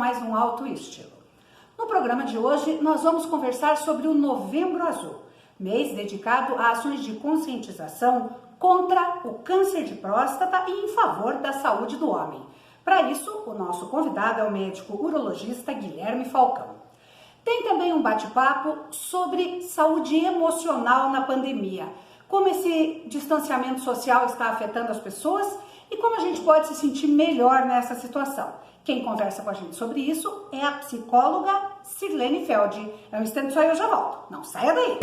mais um Alto Estilo. No programa de hoje, nós vamos conversar sobre o Novembro Azul, mês dedicado a ações de conscientização contra o câncer de próstata e em favor da saúde do homem. Para isso, o nosso convidado é o médico urologista Guilherme Falcão. Tem também um bate-papo sobre saúde emocional na pandemia, como esse distanciamento social está afetando as pessoas e como a gente pode se sentir melhor nessa situação. Quem conversa com a gente sobre isso é a psicóloga Sirlene Feld. É um instante só e eu já volto. Não saia daí!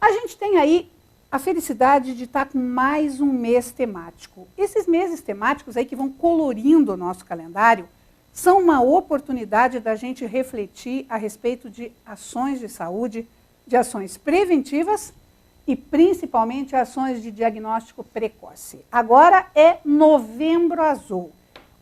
A gente tem aí a felicidade de estar com mais um mês temático. Esses meses temáticos aí que vão colorindo o nosso calendário são uma oportunidade da gente refletir a respeito de ações de saúde, de ações preventivas e principalmente ações de diagnóstico precoce. Agora é Novembro Azul.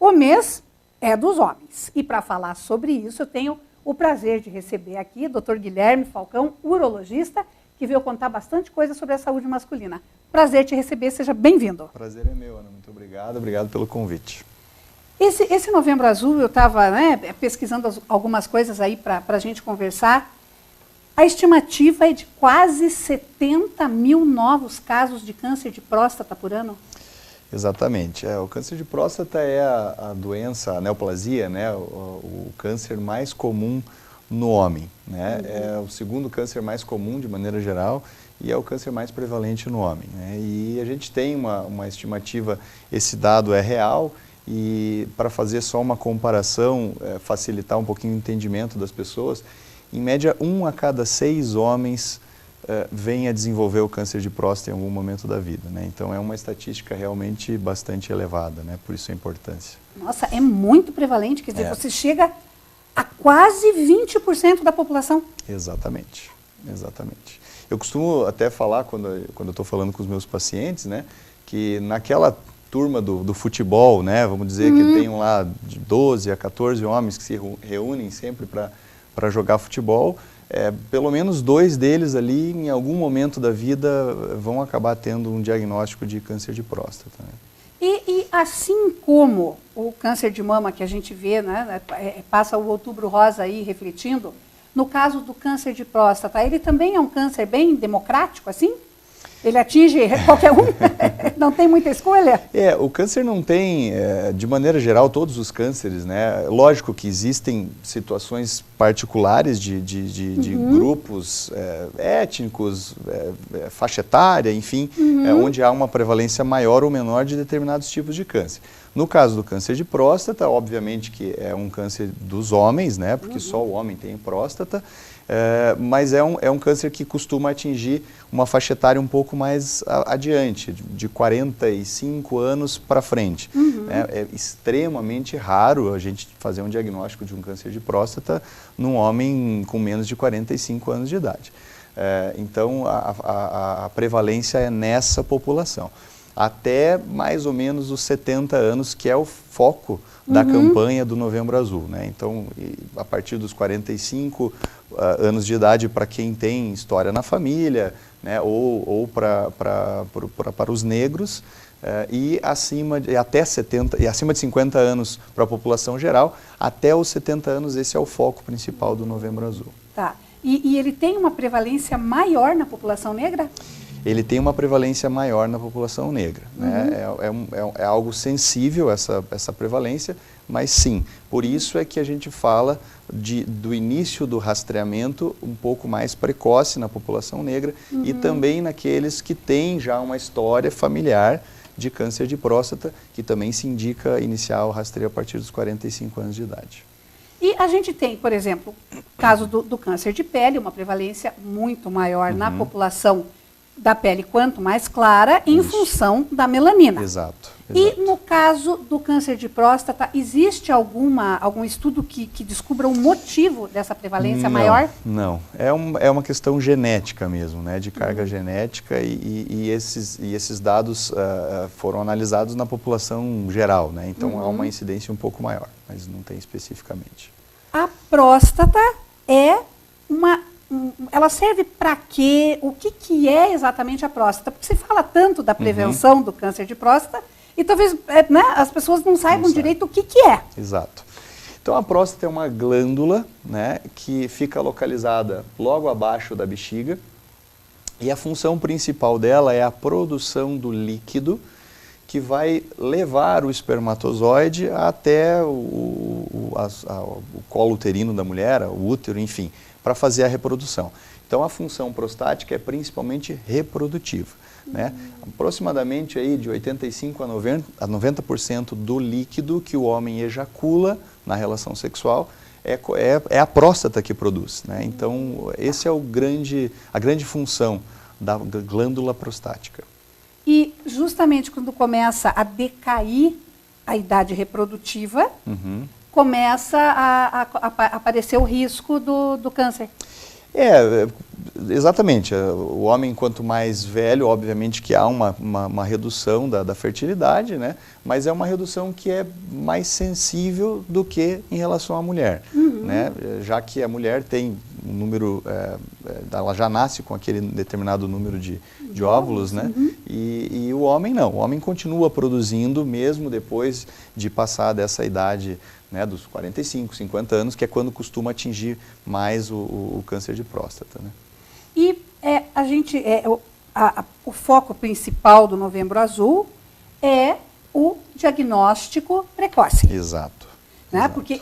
O mês é dos homens. E para falar sobre isso, eu tenho o prazer de receber aqui o Dr. Guilherme Falcão, urologista, que veio contar bastante coisa sobre a saúde masculina. Prazer te receber, seja bem-vindo. Prazer é meu, Ana. Muito obrigado pelo convite. Esse Novembro Azul, eu estava pesquisando algumas coisas aí para a gente conversar. A estimativa é de quase 70 mil novos casos de câncer de próstata por ano? Exatamente. O câncer de próstata é a doença, a neoplasia, né? O câncer mais comum no homem, né? É o segundo câncer mais comum de maneira geral e é o câncer mais prevalente no homem, né? E a gente tem uma estimativa, esse dado é real e para fazer só uma comparação, facilitar um pouquinho o entendimento das pessoas, em média 1 a cada 6 homens vem a desenvolver o câncer de próstata em algum momento da vida, né? Então é uma estatística realmente bastante elevada, né? Por isso a importância. Nossa, é muito prevalente, quer dizer, você chega a quase 20% da população. Exatamente, exatamente. Eu costumo até falar, quando eu estou falando com os meus pacientes, né, que naquela turma do futebol, né, vamos dizer que tem lá de 12 a 14 homens que se reúnem sempre para jogar futebol, pelo menos 2 deles ali, em algum momento da vida, vão acabar tendo um diagnóstico de câncer de próstata, né? E assim como o câncer de mama que a gente vê, né, passa o Outubro Rosa aí refletindo, no caso do câncer de próstata, ele também é um câncer bem democrático, assim? Ele atinge qualquer um? Não tem muita escolha? O câncer não tem, de maneira geral, todos os cânceres, né? Lógico que existem situações particulares de grupos étnicos, faixa etária, enfim, onde há uma prevalência maior ou menor de determinados tipos de câncer. No caso do câncer de próstata, obviamente que é um câncer dos homens, né? Porque só o homem tem próstata. Mas é um câncer que costuma atingir uma faixa etária um pouco mais adiante, de 45 anos para frente. É extremamente raro a gente fazer um diagnóstico de um câncer de próstata num homem com menos de 45 anos de idade. Então, a prevalência é nessa população. Até mais ou menos os 70 anos, que é o foco da campanha do Novembro Azul, né? Então, a partir dos 45 anos de idade para quem tem história na família, né? ou para os negros, e acima de 50 anos para a população geral, até os 70 anos, esse é o foco principal do Novembro Azul. Tá. E ele tem uma prevalência maior na população negra? Ele tem uma prevalência maior na população negra, né? É algo sensível essa prevalência, mas sim, por isso é que a gente fala do início do rastreamento um pouco mais precoce na população negra e também naqueles que têm já uma história familiar de câncer de próstata, que também se indica iniciar o rastreio a partir dos 45 anos de idade. E a gente tem, por exemplo, o caso do câncer de pele, uma prevalência muito maior na população da pele quanto mais clara, em função da melanina. Exato. E no caso do câncer de próstata, existe algum estudo que descubra o motivo dessa prevalência maior? Não, é uma questão genética mesmo, né, de carga genética e esses dados foram analisados na população geral, né, então há uma incidência um pouco maior, mas não tem especificamente. A próstata é uma ela serve para quê? O que é exatamente a próstata? Porque se fala tanto da prevenção do câncer de próstata e talvez né, as pessoas não saibam direito o que é. Exato. Então a próstata é uma glândula, né, que fica localizada logo abaixo da bexiga e a função principal dela é a produção do líquido que vai levar o espermatozoide até o colo uterino da mulher, o útero, enfim, para fazer a reprodução. Então a função prostática é principalmente reprodutiva. Né? Aproximadamente aí de 85% a 90% do líquido que o homem ejacula na relação sexual é a próstata que produz. Né? Então esse é a grande função da glândula prostática. E justamente quando começa a decair a idade reprodutiva, começa a aparecer o risco do câncer. Exatamente. O homem, quanto mais velho, obviamente que há uma redução da fertilidade, né? Mas é uma redução que é mais sensível do que em relação à mulher. Né? Já que a mulher tem um número, ela já nasce com aquele determinado número de óvulos, né? E o homem não. O homem continua produzindo mesmo depois de passar dessa idade, né, dos 45, 50 anos, que é quando costuma atingir mais o câncer de próstata. Né? E o foco principal do Novembro Azul é o diagnóstico precoce. Exato. Né? Exato. Porque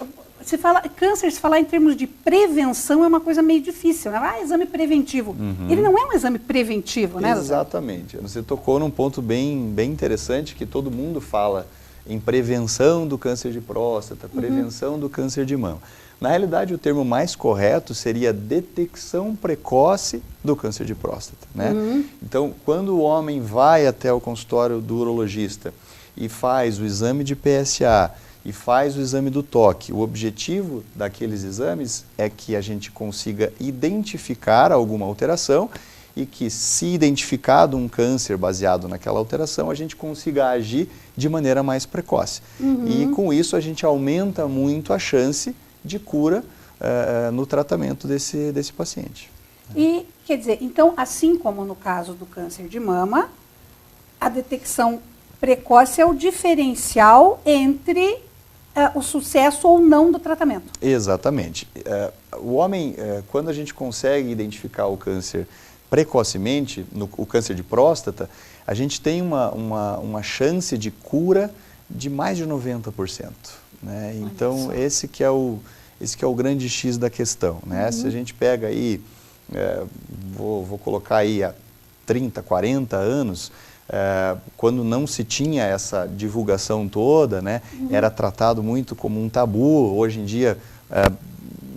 câncer, se falar em termos de prevenção, é uma coisa meio difícil. Né? Exame preventivo. Ele não é um exame preventivo, né? Exatamente. Você tocou num ponto bem interessante que todo mundo fala em prevenção do câncer de próstata, prevenção do câncer de mama. Na realidade, o termo mais correto seria detecção precoce do câncer de próstata. Né? Então, quando o homem vai até o consultório do urologista e faz o exame de PSA e faz o exame do toque, o objetivo daqueles exames é que a gente consiga identificar alguma alteração e que, se identificado um câncer baseado naquela alteração, a gente consiga agir de maneira mais precoce. E com isso a gente aumenta muito a chance de cura no tratamento desse paciente. E, quer dizer, então, assim como no caso do câncer de mama, a detecção precoce é o diferencial entre o sucesso ou não do tratamento. Exatamente. O homem, quando a gente consegue identificar o câncer precocemente, o câncer de próstata, a gente tem uma chance de cura de mais de 90%. Né? Então, esse que é o grande X da questão. Né? Se a gente pega aí, vou colocar aí há 30, 40 anos, quando não se tinha essa divulgação toda, né? Era tratado muito como um tabu. Hoje em dia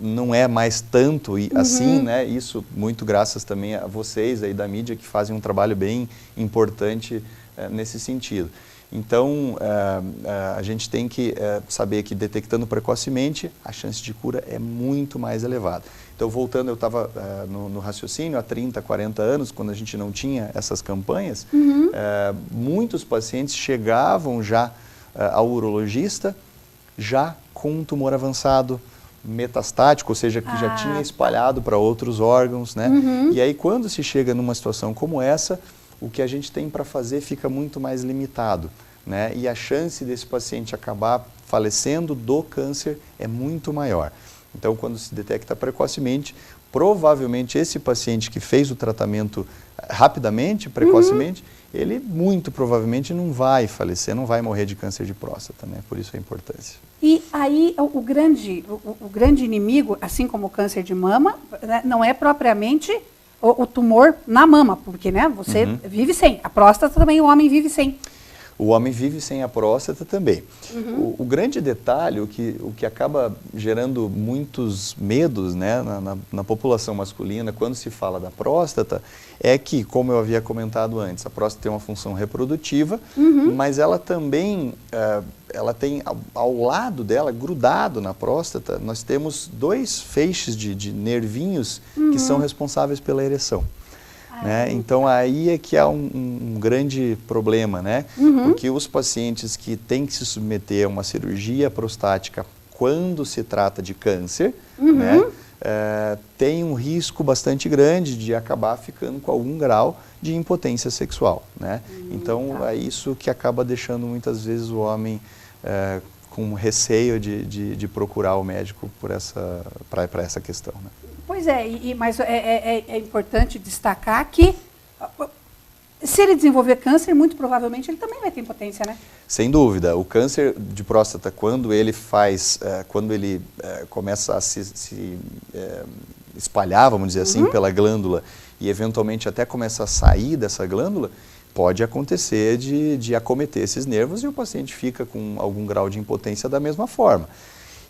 não é mais tanto assim, né? Isso muito graças também a vocês aí da mídia, que fazem um trabalho bem importante nesse sentido. Então, a gente tem que saber que detectando precocemente, a chance de cura é muito mais elevada. Então, voltando, eu estava no raciocínio, há 30, 40 anos, quando a gente não tinha essas campanhas, muitos pacientes chegavam já ao urologista já com um tumor avançado, metastático, ou seja, que já tinha espalhado para outros órgãos, né? E aí, quando se chega numa situação como essa, o que a gente tem para fazer fica muito mais limitado, né? E a chance desse paciente acabar falecendo do câncer é muito maior. Então, quando se detecta precocemente, provavelmente esse paciente que fez o tratamento rapidamente, precocemente, ele muito provavelmente não vai falecer, não vai morrer de câncer de próstata, né? Por isso a importância. E aí o grande inimigo, assim como o câncer de mama, né, não é propriamente o tumor na mama, porque, né, você vive sem. A próstata também o homem vive sem. O homem vive sem a próstata também. O grande detalhe, o que acaba gerando muitos medos, né, na população masculina, quando se fala da próstata, é que, como eu havia comentado antes, a próstata tem uma função reprodutiva, mas ela também, ela tem ao lado dela, grudado na próstata, nós temos dois feixes de nervinhos que são responsáveis pela ereção. Né? Então aí é que há um grande problema, né? Porque os pacientes que têm que se submeter a uma cirurgia prostática quando se trata de câncer, né? tem um risco bastante grande de acabar ficando com algum grau de impotência sexual, né? Então, é isso que acaba deixando muitas vezes o homem com receio de procurar o médico para essa questão, né? Pois é, mas é importante destacar que se ele desenvolver câncer, muito provavelmente ele também vai ter impotência, né? Sem dúvida. O câncer de próstata, quando ele começa a se espalhar, vamos dizer assim, pela glândula e eventualmente até começa a sair dessa glândula, pode acontecer de acometer esses nervos e o paciente fica com algum grau de impotência da mesma forma.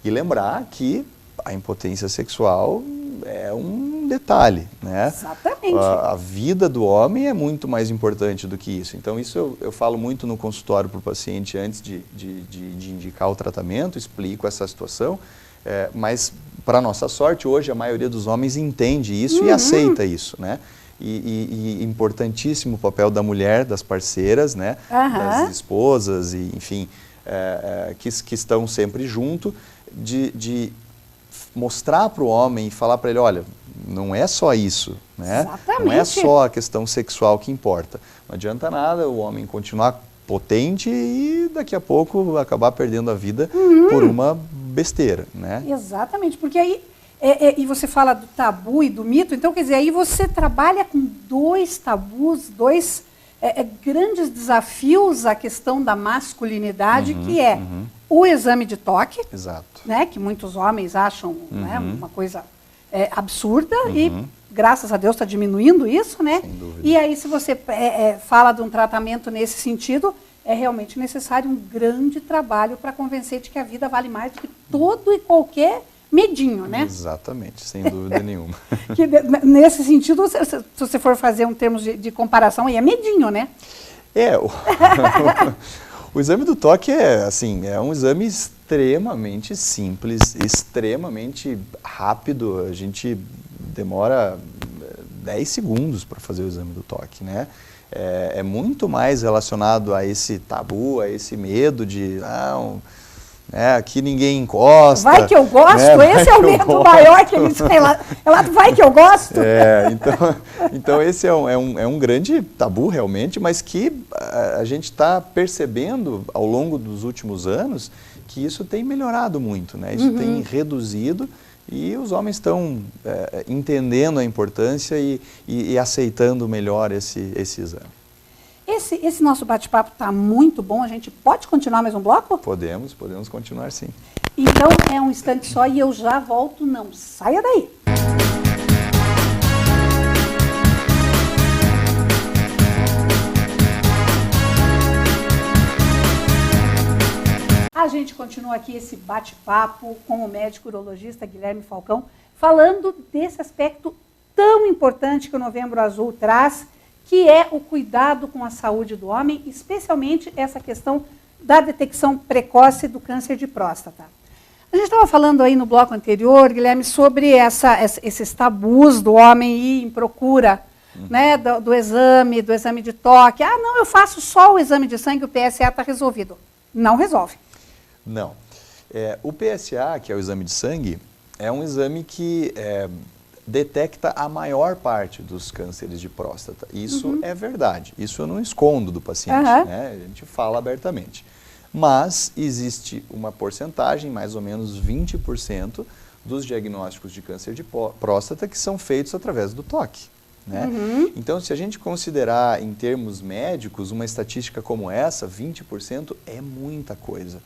E lembrar que a impotência sexual é um detalhe, né? Exatamente. A vida do homem é muito mais importante do que isso. Então, isso eu falo muito no consultório para o paciente antes de indicar o tratamento, explico essa situação, mas, para nossa sorte, hoje a maioria dos homens entende isso e aceita isso, né? E importantíssimo o papel da mulher, das parceiras, né? Das esposas, e, enfim, que estão sempre junto, de mostrar para o homem e falar para ele, olha, não é só isso, né? Exatamente. Não é só a questão sexual que importa. Não adianta nada o homem continuar potente e daqui a pouco acabar perdendo a vida por uma besteira, né? Exatamente, porque aí, e você fala do tabu e do mito, então quer dizer, aí você trabalha com dois tabus, dois grandes desafios à questão da masculinidade, que é o exame de toque, Exato. né, que muitos homens acham né, uma coisa absurda e graças a Deus está diminuindo isso, né? Sem dúvida. E aí se você fala de um tratamento nesse sentido, é realmente necessário um grande trabalho para convencer de que a vida vale mais do que todo e qualquer medinho, né? Exatamente, sem dúvida nenhuma. Que, nesse sentido, se você for fazer um termo de comparação, aí é medinho, né? O exame do toque é um exame extremamente simples, extremamente rápido. A gente demora 10 segundos para fazer o exame do toque, né? É muito mais relacionado a esse tabu, a esse medo de aqui ninguém encosta. Vai que eu gosto, né? Esse é o medo maior que eles têm lá. Vai que eu gosto. Então esse é um grande tabu realmente, mas que a gente está percebendo ao longo dos últimos anos que isso tem melhorado muito, né? Isso tem reduzido e os homens estão entendendo a importância e aceitando melhor esse exame. Esse nosso bate-papo está muito bom. A gente pode continuar mais um bloco? Podemos continuar sim. Então é um instante só e eu já volto. Não saia daí. A gente continua aqui esse bate-papo com o médico urologista Guilherme Falcão, falando desse aspecto tão importante que o Novembro Azul traz, que é o cuidado com a saúde do homem, especialmente essa questão da detecção precoce do câncer de próstata. A gente estava falando aí no bloco anterior, Guilherme, sobre esses tabus do homem ir em procura né, do exame de toque. Ah, não, eu faço só o exame de sangue, o PSA está resolvido. Não resolve. Não. O PSA, que é o exame de sangue, é um exame que detecta a maior parte dos cânceres de próstata. Isso é verdade. Isso eu não escondo do paciente, né? A gente fala abertamente. Mas existe uma porcentagem, mais ou menos 20%, dos diagnósticos de câncer de próstata que são feitos através do toque, né? Então, se a gente considerar em termos médicos uma estatística como essa, 20% é muita coisa,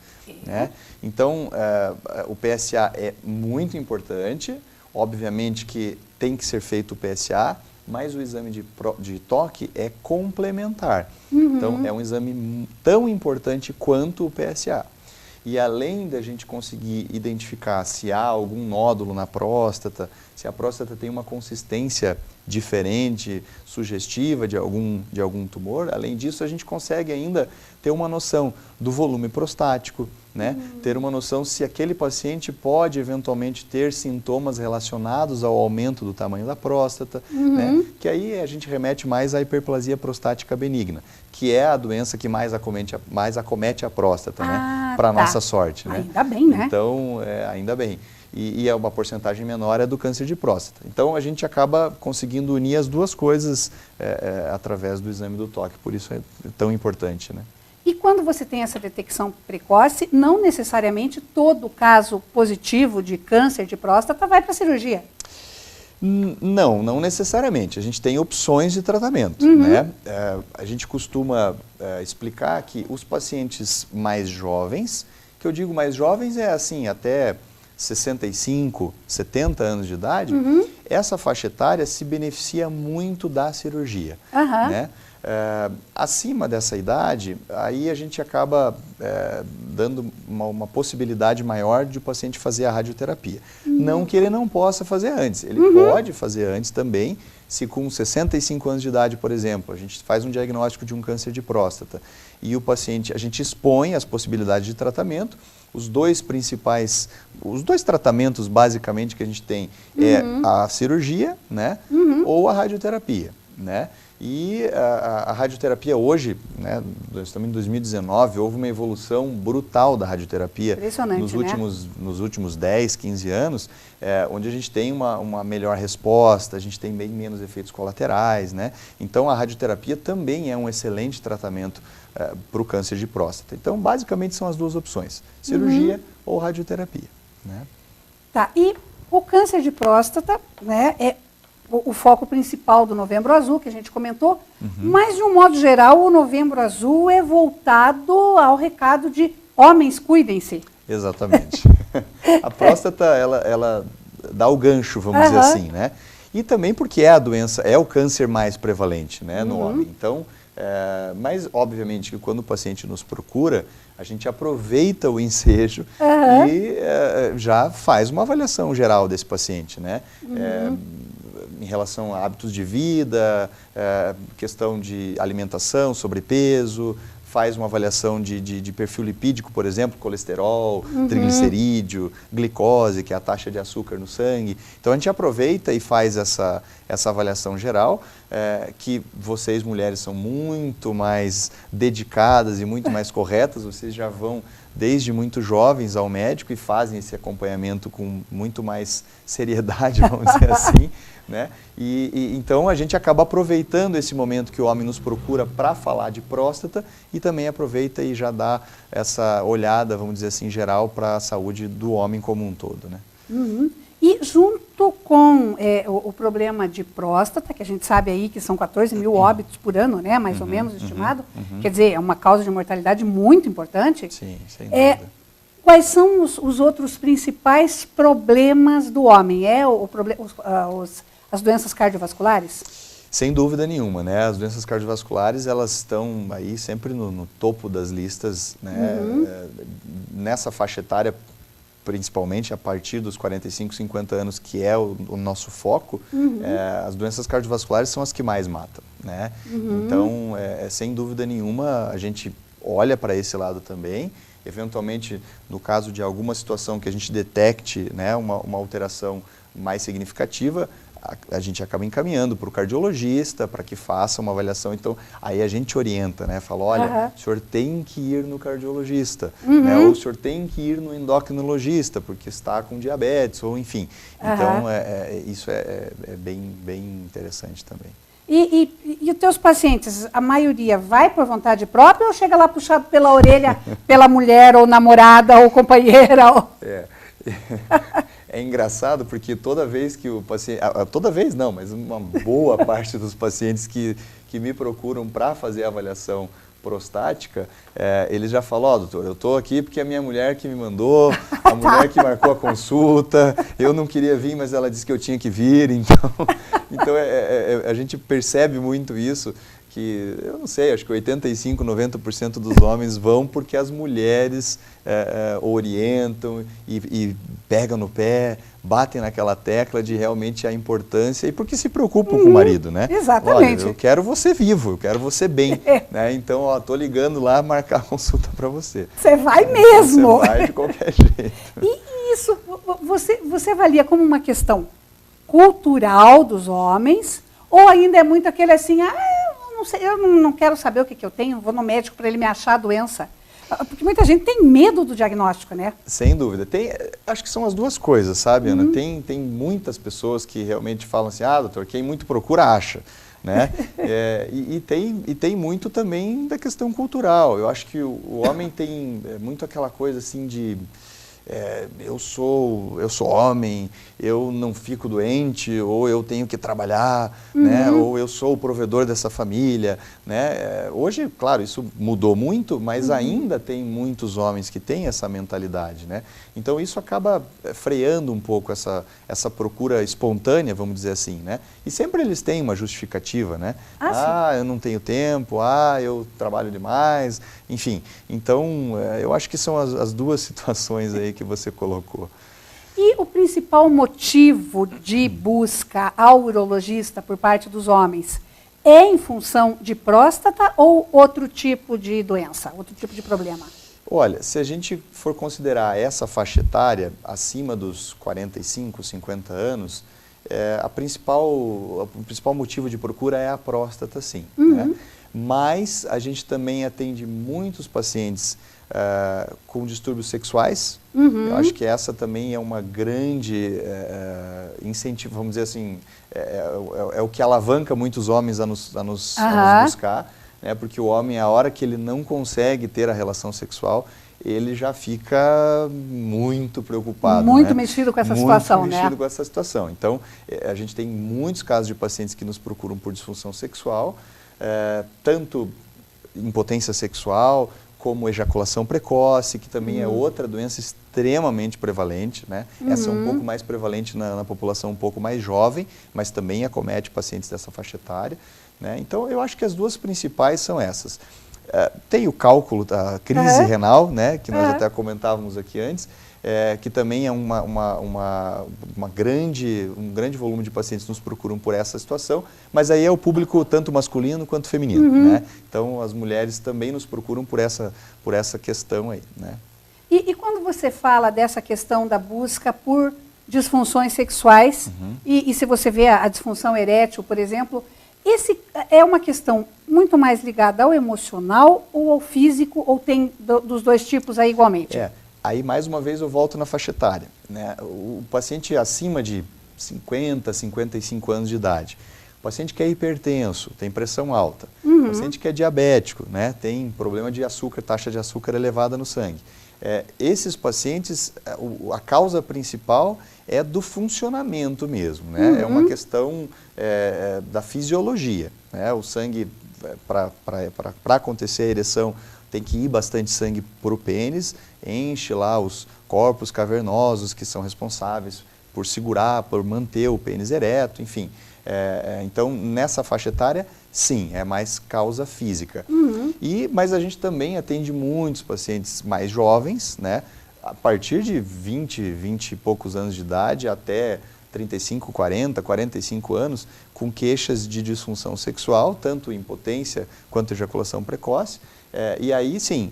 né? Então, o PSA é muito importante. Obviamente que tem que ser feito o PSA, mas o exame de toque é complementar. Então, é um exame tão importante quanto o PSA. E além da gente conseguir identificar se há algum nódulo na próstata, se a próstata tem uma consistência diferente, sugestiva de algum tumor, além disso a gente consegue ainda ter uma noção do volume prostático, né? Ter uma noção se aquele paciente pode eventualmente ter sintomas relacionados ao aumento do tamanho da próstata, né? Que aí a gente remete mais à hiperplasia prostática benigna, que é a doença que mais acomete a próstata, né? para nossa sorte, né? Ainda bem, né? Então, ainda bem. E é uma porcentagem menor é do câncer de próstata. Então, a gente acaba conseguindo unir as duas coisas através do exame do toque, por isso é tão importante, né? E quando você tem essa detecção precoce, não necessariamente todo caso positivo de câncer de próstata vai para a cirurgia. Não necessariamente. A gente tem opções de tratamento, né? A gente costuma explicar que os pacientes mais jovens, que eu digo mais jovens é assim, até 65, 70 anos de idade, essa faixa etária se beneficia muito da cirurgia, né? Acima dessa idade, aí a gente acaba dando uma possibilidade maior de o paciente fazer a radioterapia. Não que ele não possa fazer antes, ele pode fazer antes também, se com 65 anos de idade, por exemplo, a gente faz um diagnóstico de um câncer de próstata e o paciente, a gente expõe as possibilidades de tratamento. Os dois tratamentos basicamente que a gente tem é a cirurgia, né, ou a radioterapia, né? E a radioterapia hoje, né, estamos em 2019, houve uma evolução brutal da radioterapia nos últimos 10, 15 anos, onde a gente tem uma melhor resposta, a gente tem bem menos efeitos colaterais, né? Então a radioterapia também é um excelente tratamento para o câncer de próstata. Então basicamente são as duas opções, cirurgia ou radioterapia, né? Tá, e o câncer de próstata, né, é o foco principal do Novembro Azul, que a gente comentou, mas de um modo geral o Novembro Azul é voltado ao recado de homens, cuidem-se. Exatamente. A próstata, ela dá o gancho, vamos dizer assim, né? E também porque é a doença, é o câncer mais prevalente, né, no homem. Então, mas obviamente que quando o paciente nos procura, a gente aproveita o ensejo e já faz uma avaliação geral desse paciente, né? Em relação a hábitos de vida, questão de alimentação, sobrepeso, faz uma avaliação de perfil lipídico, por exemplo, colesterol, triglicerídeo, glicose, que é a taxa de açúcar no sangue. Então a gente aproveita e faz essa avaliação geral, que vocês mulheres são muito mais dedicadas e muito mais corretas, vocês já vão desde muito jovens ao médico e fazem esse acompanhamento com muito mais seriedade, vamos dizer assim, né? E então a gente acaba aproveitando esse momento que o homem nos procura para falar de próstata e também aproveita e já dá essa olhada, vamos dizer assim, geral para a saúde do homem como um todo, né? E junto com o problema de próstata, que a gente sabe aí que são 14 mil óbitos por ano, né, mais ou menos estimado, quer dizer, é uma causa de mortalidade muito importante. Sim, sem dúvida. Quais são os outros principais problemas do homem? As doenças cardiovasculares? Sem dúvida nenhuma, né? As doenças cardiovasculares, elas estão aí sempre no topo das listas, né? Nessa faixa etária, principalmente a partir dos 45, 50 anos, que é o nosso foco, as doenças cardiovasculares são as que mais matam, né? Então, sem dúvida nenhuma, a gente olha para esse lado também. Eventualmente, no caso de alguma situação que a gente detecte, né, uma alteração mais significativa, a gente acaba encaminhando para o cardiologista para que faça uma avaliação. Então, aí a gente orienta, né? Fala, olha, o senhor tem que ir no cardiologista, né? Ou o senhor tem que ir no endocrinologista, porque está com diabetes, ou enfim. Então, isso é bem interessante também. E os teus pacientes, a maioria vai por vontade própria ou chega lá puxado pela orelha pela mulher, ou namorada, ou companheira? É engraçado porque toda vez que o paciente, toda vez não, mas uma boa parte dos pacientes que me procuram para fazer a avaliação prostática, eles já falam, doutor, eu estou aqui porque a minha mulher que me mandou, a mulher que marcou a consulta, eu não queria vir, mas ela disse que eu tinha que vir, então a gente percebe muito isso, que eu não sei, acho que 85%, 90% dos homens vão porque as mulheres orientam e pegam no pé, batem naquela tecla de realmente a importância e porque se preocupam com o marido, né? Exatamente. Olha, eu quero você vivo, eu quero você bem, né? Então, tô ligando lá marcar a consulta para você. Você vai mesmo! Você vai de qualquer jeito. E isso, você avalia como uma questão cultural dos homens ou ainda é muito aquele assim, eu não quero saber o que eu tenho, vou no médico para ele me achar a doença. Porque muita gente tem medo do diagnóstico, né? Sem dúvida. Acho que são as duas coisas, sabe, Ana? Tem muitas pessoas que realmente falam assim, doutor, quem muito procura, acha. Né? E tem muito também da questão cultural. Eu acho que o homem tem muito aquela coisa assim de eu sou homem, eu não fico doente, ou eu tenho que trabalhar, né? Ou eu sou o provedor dessa família, né? Hoje, claro, isso mudou muito, mas ainda tem muitos homens que têm essa mentalidade, né? Então isso acaba freando um pouco essa procura espontânea, vamos dizer assim, né? E sempre eles têm uma justificativa, né? Eu não tenho tempo, eu trabalho demais, enfim. Então, eu acho que são as duas situações aí que você colocou. E o principal motivo de busca ao urologista por parte dos homens é em função de próstata ou outro tipo de doença, outro tipo de problema? Olha, se a gente for considerar essa faixa etária, acima dos 45, 50 anos, o principal motivo de procura é a próstata, sim. Né? Mas a gente também atende muitos pacientes com distúrbios sexuais. Eu acho que essa também é uma grande incentivo, vamos dizer assim, é o que alavanca muitos homens a nos buscar, né? Porque o homem, a hora que ele não consegue ter a relação sexual, ele já fica muito preocupado. Muito, né? Muito mexido com essa situação, né? Com essa situação. Então, a gente tem muitos casos de pacientes que nos procuram por disfunção sexual, tanto impotência sexual, como ejaculação precoce, que também é outra doença extremamente prevalente, né? Essa é um pouco mais prevalente na população um pouco mais jovem, mas também acomete pacientes dessa faixa etária, né? Então, eu acho que as duas principais são essas. Tem o cálculo da crise renal, né? Que nós até comentávamos aqui antes, que também é um grande volume de pacientes nos procuram por essa situação, mas aí é o público tanto masculino quanto feminino, né? Então as mulheres também nos procuram por essa questão aí, né? E quando você fala dessa questão da busca por disfunções sexuais, e se você vê a disfunção erétil, por exemplo, esse é uma questão muito mais ligada ao emocional ou ao físico, ou tem dos dois tipos aí igualmente? Aí, mais uma vez, eu volto na faixa etária, né? O paciente acima de 50, 55 anos de idade, o paciente que é hipertenso, tem pressão alta, o paciente que é diabético, né? Tem problema de açúcar, taxa de açúcar elevada no sangue. Esses pacientes, a causa principal é do funcionamento mesmo, né? É uma questão da fisiologia, né? O sangue, para acontecer a ereção, tem que ir bastante sangue para o pênis, enche lá os corpos cavernosos que são responsáveis por segurar, por manter o pênis ereto, enfim. Então, nessa faixa etária, sim, é mais causa física. Mas a gente também atende muitos pacientes mais jovens, né? A partir de 20 e poucos anos de idade até 35, 40, 45 anos, com queixas de disfunção sexual, tanto impotência quanto ejaculação precoce. E aí, sim,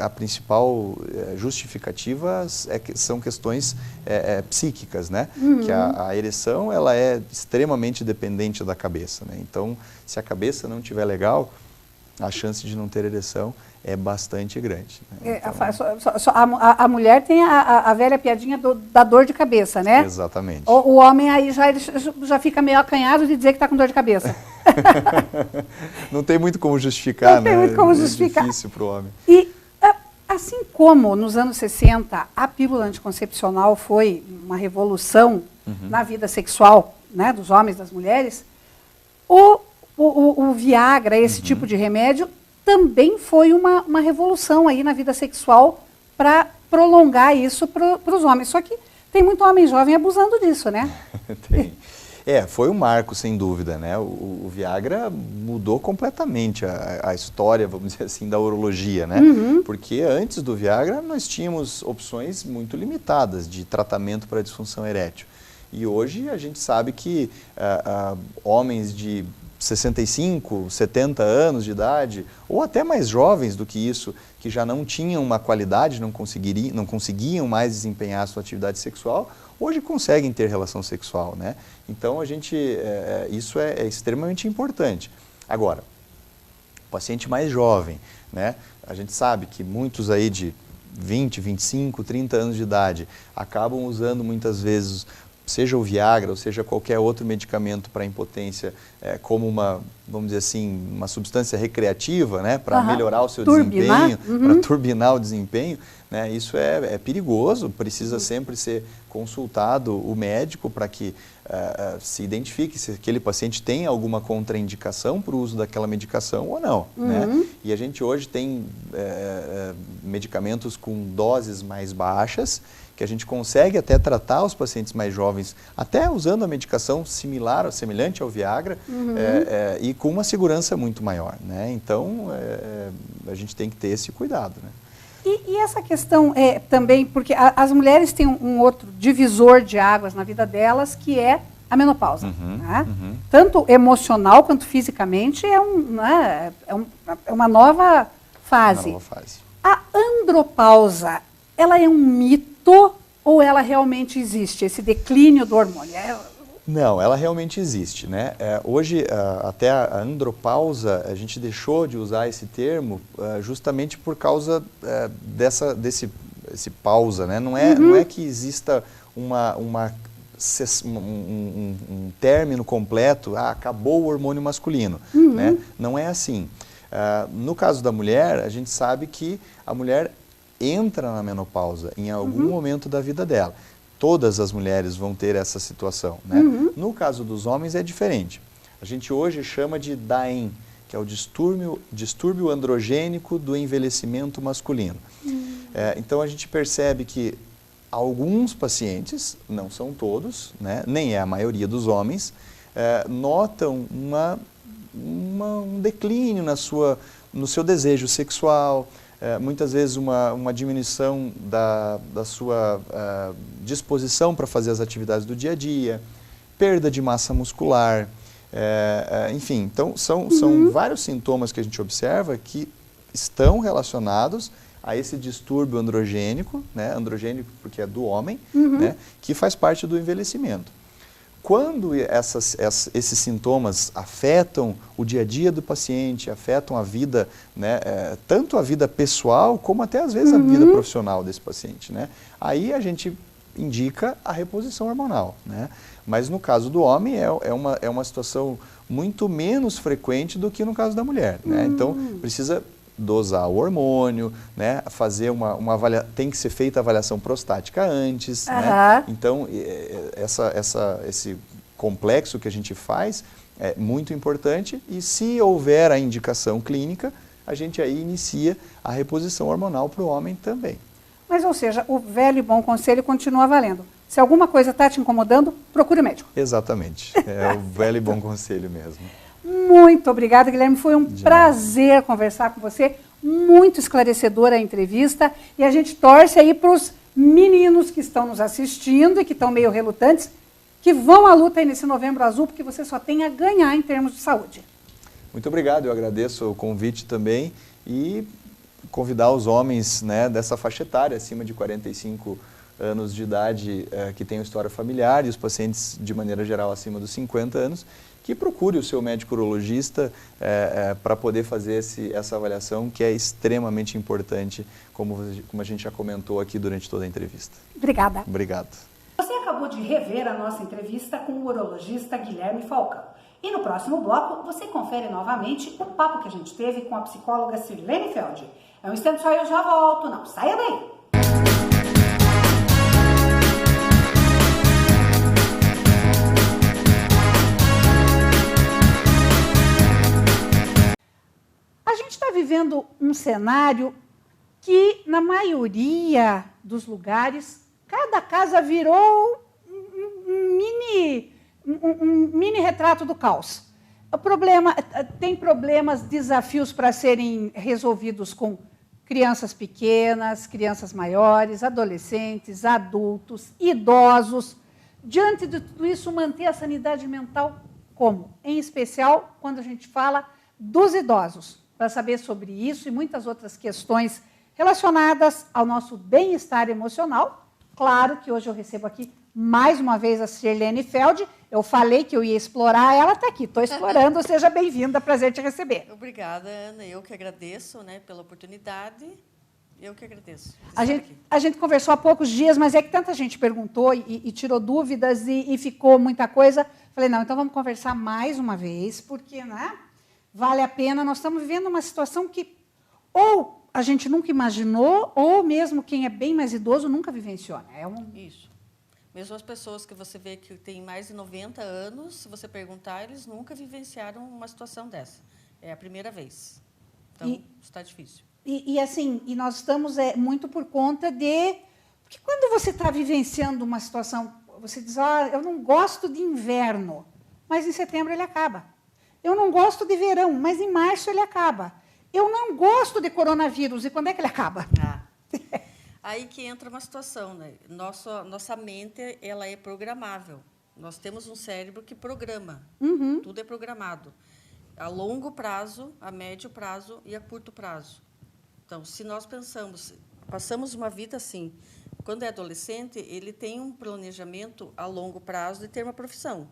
a principal justificativa são questões psíquicas, né? Que a ereção, ela é extremamente dependente da cabeça, né? Então, se a cabeça não estiver legal, a chance de não ter ereção é bastante grande, né? Então, a mulher tem a velha piadinha da dor de cabeça, né? Exatamente. O homem aí já fica meio acanhado de dizer que está com dor de cabeça. Não tem muito como justificar, né? Não tem muito como justificar. É difícil para o homem. E assim como nos anos 60 a pílula anticoncepcional foi uma revolução na vida sexual, né, dos homens e das mulheres, o Viagra, esse tipo de remédio, também foi uma revolução aí na vida sexual para prolongar isso para os homens. Só que tem muito homem jovem abusando disso, né? Tem. Foi um marco, sem dúvida, né? O Viagra mudou completamente a história, vamos dizer assim, da urologia, né? Porque antes do Viagra nós tínhamos opções muito limitadas de tratamento para disfunção erétil. E hoje a gente sabe que homens de 65, 70 anos de idade, ou até mais jovens do que isso, que já não tinham uma qualidade, não conseguiam mais desempenhar a sua atividade sexual, hoje conseguem ter relação sexual, né? Então, isso é extremamente importante. Agora, paciente mais jovem, né? A gente sabe que muitos aí de 20, 25, 30 anos de idade acabam usando muitas vezes, seja o Viagra ou seja qualquer outro medicamento para impotência, como uma, vamos dizer assim, uma substância recreativa, né, para melhorar o seu desempenho, para turbinar o desempenho, né, isso é perigoso, precisa sempre ser consultado o médico para que se identifique se aquele paciente tem alguma contraindicação para o uso daquela medicação ou não, né? E a gente hoje tem medicamentos com doses mais baixas, que a gente consegue até tratar os pacientes mais jovens, até usando a medicação similar, semelhante ao Viagra, e com uma segurança muito maior, né? Então, a gente tem que ter esse cuidado, né? E essa questão também, porque as mulheres têm um outro divisor de águas na vida delas, que é a menopausa. Né? Tanto emocional quanto fisicamente, é uma nova fase. Uma nova fase. A andropausa, ela é um mito ou ela realmente existe, esse declínio do hormônio? Não, ela realmente existe, né? Hoje, até a andropausa, a gente deixou de usar esse termo justamente por causa desse pausa, né? Não é que exista um término completo, acabou o hormônio masculino, né? Não é assim. No caso da mulher, a gente sabe que a mulher entra na menopausa em algum momento da vida dela. Todas as mulheres vão ter essa situação, né? No caso dos homens é diferente. A gente hoje chama de DAEM, que é o distúrbio androgênico do envelhecimento masculino. Então a gente percebe que alguns pacientes, não são todos, né, nem é a maioria dos homens, notam um declínio no seu desejo sexual, muitas vezes uma diminuição da sua disposição para fazer as atividades do dia a dia, perda de massa muscular, enfim, então são vários sintomas que a gente observa que estão relacionados a esse distúrbio androgênico, né, androgênico porque é do homem, né, que faz parte do envelhecimento. Quando esses sintomas afetam o dia a dia do paciente, afetam a vida, né, tanto a vida pessoal como até às vezes a vida profissional desse paciente, né, aí a gente indica a reposição hormonal, né, mas no caso do homem é uma situação muito menos frequente do que no caso da mulher, né, então precisa dosar o hormônio, né, fazer tem que ser feita a avaliação prostática antes, né? Então esse complexo que a gente faz é muito importante e se houver a indicação clínica, a gente aí inicia a reposição hormonal para o homem também. Mas, ou seja, o velho e bom conselho continua valendo. Se alguma coisa está te incomodando, procure o médico. Exatamente, é o velho e bom conselho mesmo. Muito obrigada, Guilherme. Foi um prazer conversar com você. Muito esclarecedora a entrevista. E a gente torce aí para os meninos que estão nos assistindo e que estão meio relutantes, que vão à luta aí nesse Novembro Azul, porque você só tem a ganhar em termos de saúde. Muito obrigado. Eu agradeço o convite também e convidar os homens, né, dessa faixa etária, acima de 45 anos de idade, que tenham história familiar e os pacientes, de maneira geral, acima dos 50 anos, que procure o seu médico urologista para poder fazer essa avaliação, que é extremamente importante, como a gente já comentou aqui durante toda a entrevista. Obrigada. Obrigado. Você acabou de rever a nossa entrevista com o urologista Guilherme Falcão. E no próximo bloco, você confere novamente o papo que a gente teve com a psicóloga Sirlene Feld. É um instante só e eu já volto. Não saia daí! A gente está vivendo um cenário que, na maioria dos lugares, cada casa virou um mini retrato do caos. Tem problemas, desafios para serem resolvidos com crianças pequenas, crianças maiores, adolescentes, adultos, idosos. Diante de tudo isso, manter a sanidade mental como? Em especial, quando a gente fala dos idosos. Para saber sobre isso e muitas outras questões relacionadas ao nosso bem-estar emocional. Claro que hoje eu recebo aqui mais uma vez a Sirlene Feld. Eu falei que eu ia explorar, ela está aqui. Estou explorando, seja bem-vinda, prazer te receber. Obrigada, Ana. Eu que agradeço, né, pela oportunidade. Eu que agradeço. A gente conversou há poucos dias, mas é que tanta gente perguntou e tirou dúvidas e ficou muita coisa. Falei, não, então vamos conversar mais uma vez, porque, né, vale a pena. Nós estamos vivendo uma situação que ou a gente nunca imaginou, ou mesmo quem é bem mais idoso nunca vivenciou. Né? Isso. Mesmo as pessoas que você vê que têm mais de 90 anos, se você perguntar, eles nunca vivenciaram uma situação dessa. É a primeira vez. Então, está difícil. Assim, nós estamos muito por conta de... Porque quando você está vivenciando uma situação, você diz, eu não gosto de inverno, mas em setembro ele acaba. Eu não gosto de verão, mas em março ele acaba. Eu não gosto de coronavírus, e quando é que ele acaba? Aí que entra uma situação, né? Nossa mente, ela é programável. Nós temos um cérebro que programa. Tudo é programado. A longo prazo, a médio prazo e a curto prazo. Então, se nós passamos uma vida assim, quando é adolescente, ele tem um planejamento a longo prazo de ter uma profissão.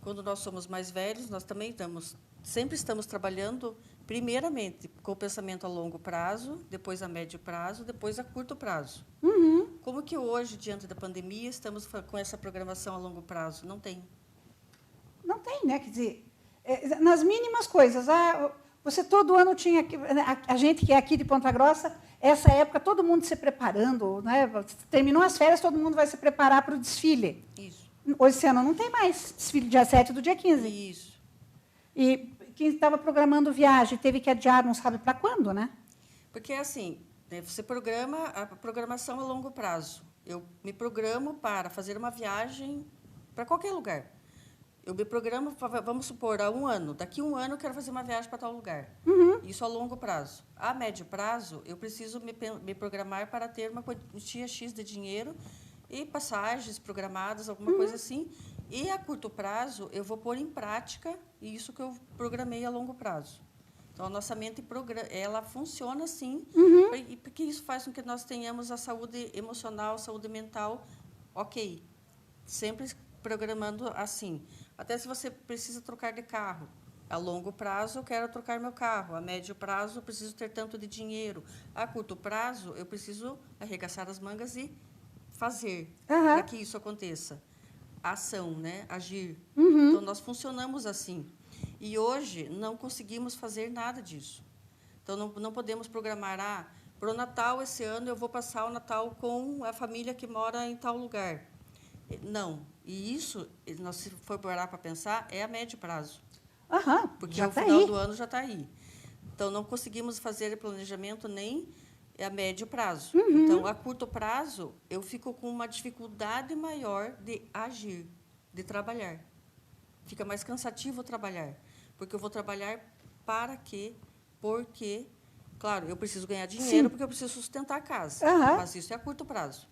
Quando nós somos mais velhos, nós também sempre estamos trabalhando, primeiramente, com o pensamento a longo prazo, depois a médio prazo, depois a curto prazo. Como que hoje, diante da pandemia, estamos com essa programação a longo prazo? Não tem. Não tem, né? Quer dizer, nas mínimas coisas. Você todo ano tinha... A gente que é aqui de Ponta Grossa, essa época, todo mundo se preparando. Né? Terminou as férias, todo mundo vai se preparar para o desfile. Isso. Hoje, esse ano, não tem mais desfile dia 7 do dia 15. Isso. E quem estava programando viagem teve que adiar, não sabe para quando, né? Porque, assim, você programa a programação a longo prazo. Eu me programo para fazer uma viagem para qualquer lugar. Eu me programo, vamos supor, há um ano. Daqui a um ano eu quero fazer uma viagem para tal lugar. Isso a longo prazo. A médio prazo, eu preciso me programar para ter uma quantia X de dinheiro e passagens programadas, alguma coisa assim. E a curto prazo, eu vou pôr em prática isso que eu programei a longo prazo. Então, a nossa mente ela funciona assim, porque isso faz com que nós tenhamos a saúde emocional, a saúde mental, ok. Sempre programando assim. Até se você precisa trocar de carro. A longo prazo, eu quero trocar meu carro. A médio prazo, eu preciso ter tanto de dinheiro. A curto prazo, eu preciso arregaçar as mangas e fazer para que isso aconteça. Ação, né? Agir. Então, nós funcionamos assim. E hoje, não conseguimos fazer nada disso. Então, não podemos programar, para o Natal, esse ano, eu vou passar o Natal com a família que mora em tal lugar. Não. E isso, se for parar para pensar, é a médio prazo. Porque o final do ano já está aí. Então, não conseguimos fazer planejamento nem a médio prazo. Então, a curto prazo, eu fico com uma dificuldade maior de agir, de trabalhar. Fica mais cansativo trabalhar, porque eu vou trabalhar para quê? Porque, claro, eu preciso ganhar dinheiro, porque eu preciso sustentar a casa, mas isso é a curto prazo.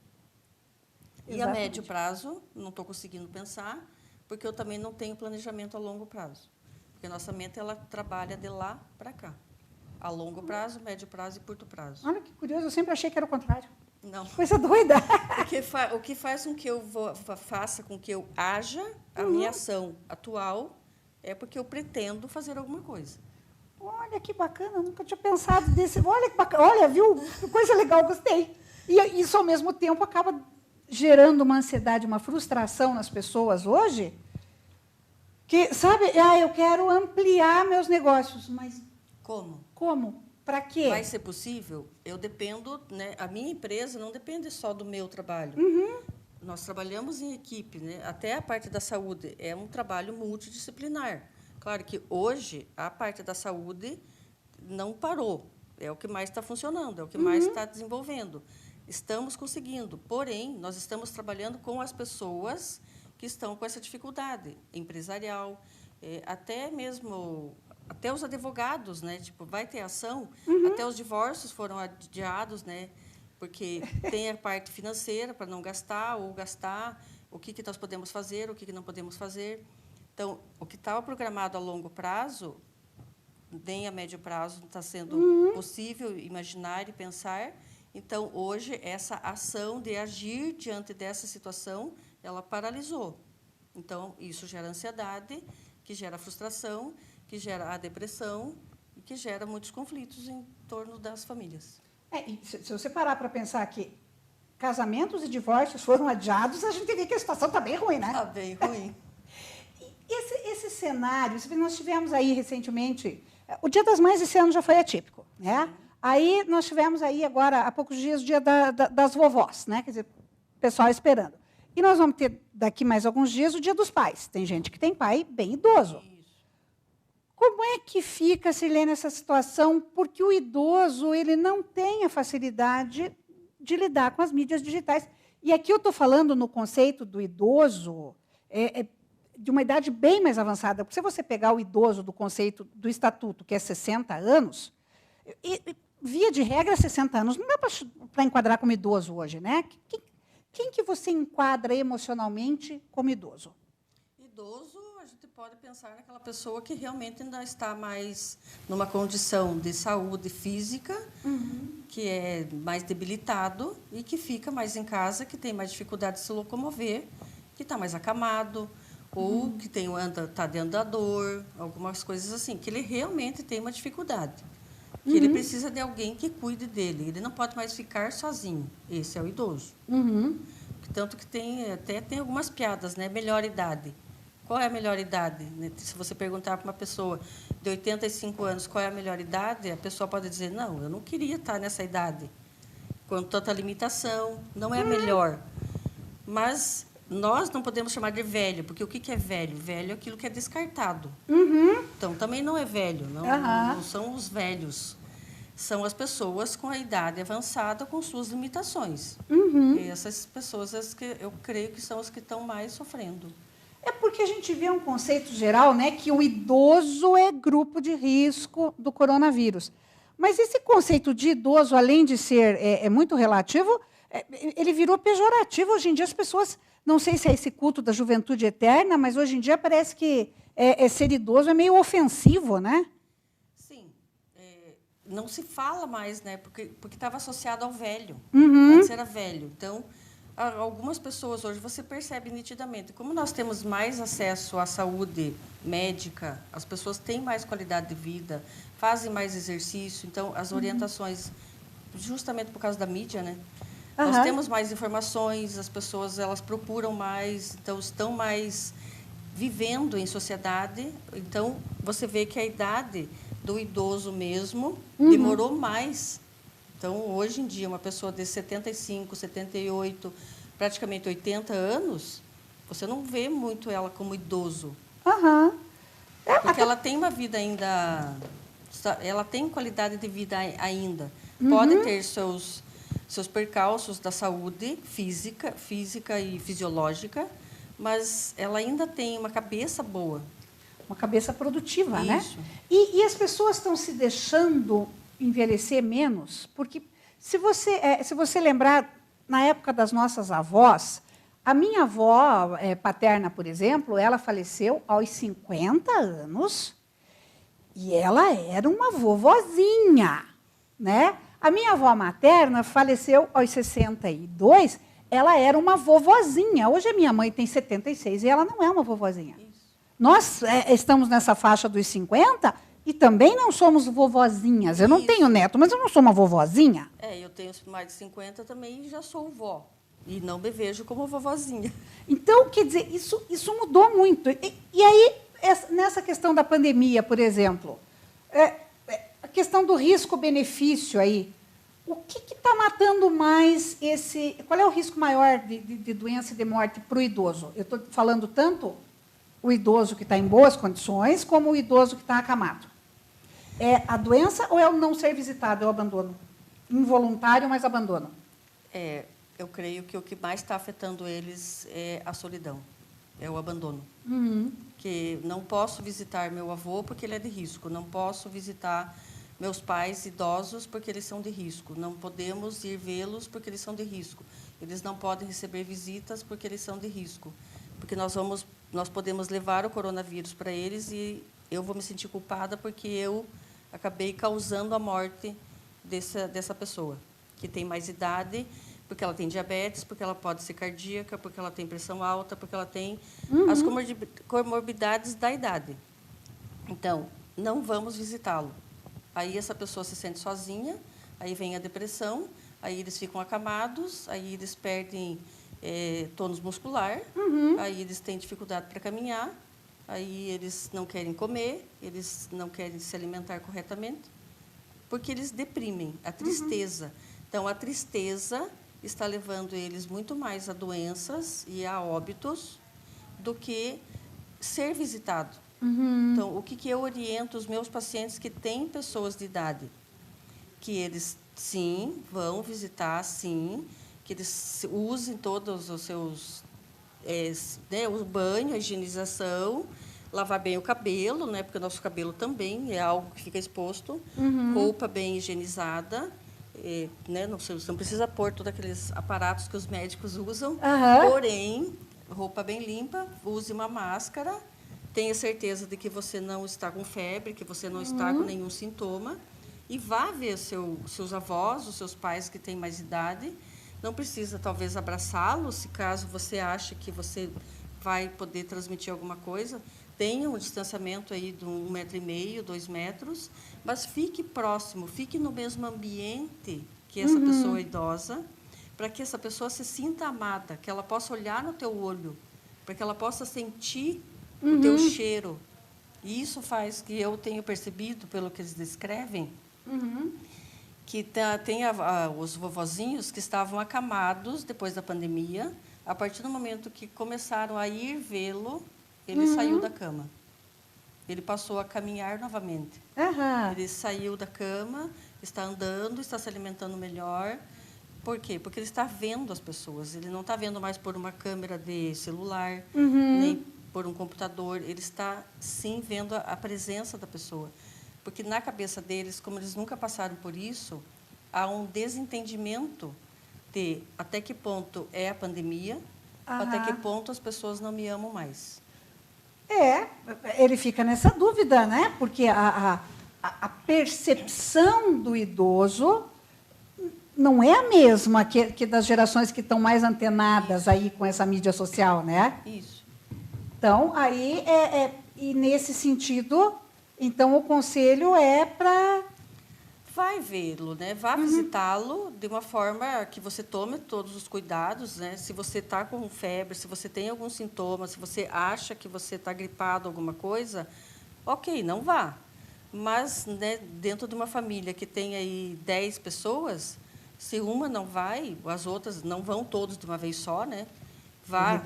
E a médio prazo, não estou conseguindo pensar, porque eu também não tenho planejamento a longo prazo. Porque a nossa mente, ela trabalha de lá para cá. A longo prazo, médio prazo e curto prazo. Olha que curioso, eu sempre achei que era o contrário. Não. Coisa doida. O que faz com que eu faça com que eu haja, a minha ação atual, é porque eu pretendo fazer alguma coisa. Olha que bacana, nunca tinha pensado desse. Olha que bacana, olha, viu? Que coisa legal, gostei. E isso, ao mesmo tempo, acaba gerando uma ansiedade, uma frustração nas pessoas hoje, que, sabe, eu quero ampliar meus negócios, mas... Como? Como? Para quê? Vai ser possível? Eu dependo, né? A minha empresa não depende só do meu trabalho. Nós trabalhamos em equipe, né? Até a parte da saúde é um trabalho multidisciplinar. Claro que hoje a parte da saúde não parou, é o que mais está funcionando, é o que mais está desenvolvendo. Estamos conseguindo, porém, nós estamos trabalhando com as pessoas que estão com essa dificuldade empresarial, até mesmo... Até os advogados, né? Tipo, vai ter ação, até os divórcios foram adiados, né? Porque tem a parte financeira para não gastar ou gastar, o que nós podemos fazer, o que não podemos fazer. Então, o que estava programado a longo prazo, nem a médio prazo está sendo possível imaginar e pensar. Então, hoje, essa ação de agir diante dessa situação, ela paralisou. Então, isso gera ansiedade, que gera frustração, que gera a depressão e que gera muitos conflitos em torno das famílias. E se você parar para pensar que casamentos e divórcios foram adiados, a gente vê que a situação está bem ruim, né? Está bem ruim. Esse cenário, nós tivemos aí recentemente, o Dia das Mães esse ano já foi atípico, né? Aí nós tivemos aí agora, há poucos dias, o Dia das Vovós, né? Quer dizer, o pessoal esperando. E nós vamos ter, daqui mais alguns dias, o Dia dos Pais. Tem gente que tem pai bem idoso. Como é que fica, Sirlene, essa situação? Porque o idoso ele não tem a facilidade de lidar com as mídias digitais. E aqui eu estou falando no conceito do idoso de uma idade bem mais avançada. Porque se você pegar o idoso do conceito do estatuto, que é 60 anos, via de regra, 60 anos, não dá para enquadrar como idoso hoje, né? Quem que você enquadra emocionalmente como idoso? Idoso, a gente pode pensar naquela pessoa que realmente ainda está mais numa condição de saúde física, que é mais debilitado e que fica mais em casa, que tem mais dificuldade de se locomover, que está mais acamado, ou que está de andador, algumas coisas assim, que ele realmente tem uma dificuldade. Que ele precisa de alguém que cuide dele. Ele não pode mais ficar sozinho. Esse é o idoso. Tanto que tem algumas piadas, né? Melhor idade. Qual é a melhor idade? Se você perguntar para uma pessoa de 85 anos qual é a melhor idade, a pessoa pode dizer, não, eu não queria estar nessa idade. Com tanta limitação, não é a melhor. Mas nós não podemos chamar de velho, porque o que é velho? Velho é aquilo que é descartado. Então, também não é velho, não são os velhos. São as pessoas com a idade avançada, com suas limitações. E essas pessoas, eu creio que são as que estão mais sofrendo. É porque a gente vê um conceito geral, né, que o idoso é grupo de risco do coronavírus. Mas esse conceito de idoso, além de ser muito relativo, ele virou pejorativo. Hoje em dia as pessoas, não sei se é esse culto da juventude eterna, mas hoje em dia parece que ser idoso é meio ofensivo, né? Sim. Não se fala mais, né? Porque estava associado ao velho. Uhum. Antes era velho. Então, algumas pessoas hoje, você percebe nitidamente, como nós temos mais acesso à saúde médica, as pessoas têm mais qualidade de vida, fazem mais exercício, então, as orientações, justamente por causa da mídia, né? Uhum. Nós temos mais informações, as pessoas elas procuram mais, então estão mais vivendo em sociedade. Então, você vê que a idade do idoso mesmo demorou mais. Então, hoje em dia, uma pessoa de 75, 78, praticamente 80 anos, você não vê muito ela como idoso. Uhum. Porque ela tem uma vida ainda... Ela tem qualidade de vida ainda. Pode ter seus percalços da saúde física e fisiológica, mas ela ainda tem uma cabeça boa. Uma cabeça produtiva, Isso. né? E as pessoas estão se deixando envelhecer menos, porque se você lembrar, na época das nossas avós, a minha avó paterna, por exemplo, ela faleceu aos 50 anos e ela era uma vovozinha, né? A minha avó materna faleceu aos 62, ela era uma vovozinha. Hoje a minha mãe tem 76 e ela não é uma vovozinha. Isso. Nós estamos nessa faixa dos 50 e também não somos vovozinhas. Eu não tenho neto, mas eu não sou uma vovozinha. Eu tenho mais de 50 também e já sou vó. E não me vejo como vovozinha. Então, quer dizer, isso mudou muito. E aí, nessa questão da pandemia, por exemplo, a questão do risco-benefício aí, o que está matando mais esse... Qual é o risco maior de doença e de morte para o idoso? Eu estou falando tanto o idoso que está em boas condições, como o idoso que está acamado. É a doença ou é o não ser visitado, é o abandono? Involuntário, mas abandono. Eu creio que o que mais está afetando eles é a solidão, é o abandono. Que não posso visitar meu avô porque ele é de risco, não posso visitar meus pais idosos porque eles são de risco, não podemos ir vê-los porque eles são de risco, eles não podem receber visitas porque eles são de risco, porque nós podemos levar o coronavírus para eles e eu vou me sentir culpada porque eu acabei causando a morte dessa pessoa, que tem mais idade, porque ela tem diabetes, porque ela pode ser cardíaca, porque ela tem pressão alta, porque ela tem as comorbidades da idade. Então, não vamos visitá-lo. Aí essa pessoa se sente sozinha, aí vem a depressão, aí eles ficam acamados, aí eles perdem tônus muscular, aí eles têm dificuldade para caminhar, aí eles não querem comer, eles não querem se alimentar corretamente, porque eles deprimem, a tristeza. Então, a tristeza está levando eles muito mais a doenças e a óbitos do que ser visitado. Então, o que eu oriento os meus pacientes que têm pessoas de idade? Que eles, sim, vão visitar, sim, que eles usem todos os seus, o banho, a higienização, lavar bem o cabelo, né, porque o nosso cabelo também é algo que fica exposto, roupa bem higienizada, né, você não precisa pôr todos aqueles aparatos que os médicos usam, porém, roupa bem limpa, use uma máscara, tenha certeza de que você não está com febre, que você não está com nenhum sintoma, e vá ver seus avós, os seus pais que têm mais idade. Não precisa, talvez, abraçá-los, se caso você acha que você vai poder transmitir alguma coisa. Tenha um distanciamento aí de 1,5 metro, 2 metros, mas fique próximo, fique no mesmo ambiente que essa pessoa idosa, para que essa pessoa se sinta amada, que ela possa olhar no teu olho, para que ela possa sentir o teu cheiro. E isso faz que eu tenho percebido, pelo que eles descrevem, que tem os vovozinhos que estavam acamados depois da pandemia. A partir do momento que começaram a ir vê-lo, ele saiu da cama. Ele passou a caminhar novamente. Ele saiu da cama, está andando, está se alimentando melhor. Por quê? Porque ele está vendo as pessoas. Ele não está vendo mais por uma câmera de celular, nem por um computador. Ele está, sim, vendo a presença da pessoa. Porque na cabeça deles, como eles nunca passaram por isso, há um desentendimento de até que ponto é a pandemia, até que ponto as pessoas não me amam mais. Ele fica nessa dúvida, né? Porque a percepção do idoso não é a mesma que das gerações que estão mais antenadas aí com essa mídia social, né? Isso. Então, aí, e nesse sentido, então, o conselho é para... Vai vê-lo, né? Vá visitá-lo de uma forma que você tome todos os cuidados, né? Se você está com febre, se você tem algum sintoma, se você acha que você está gripado, alguma coisa, ok, não vá. Mas, né, dentro de uma família que tem aí 10 pessoas, se uma não vai, as outras não vão todos de uma vez só, né? Vá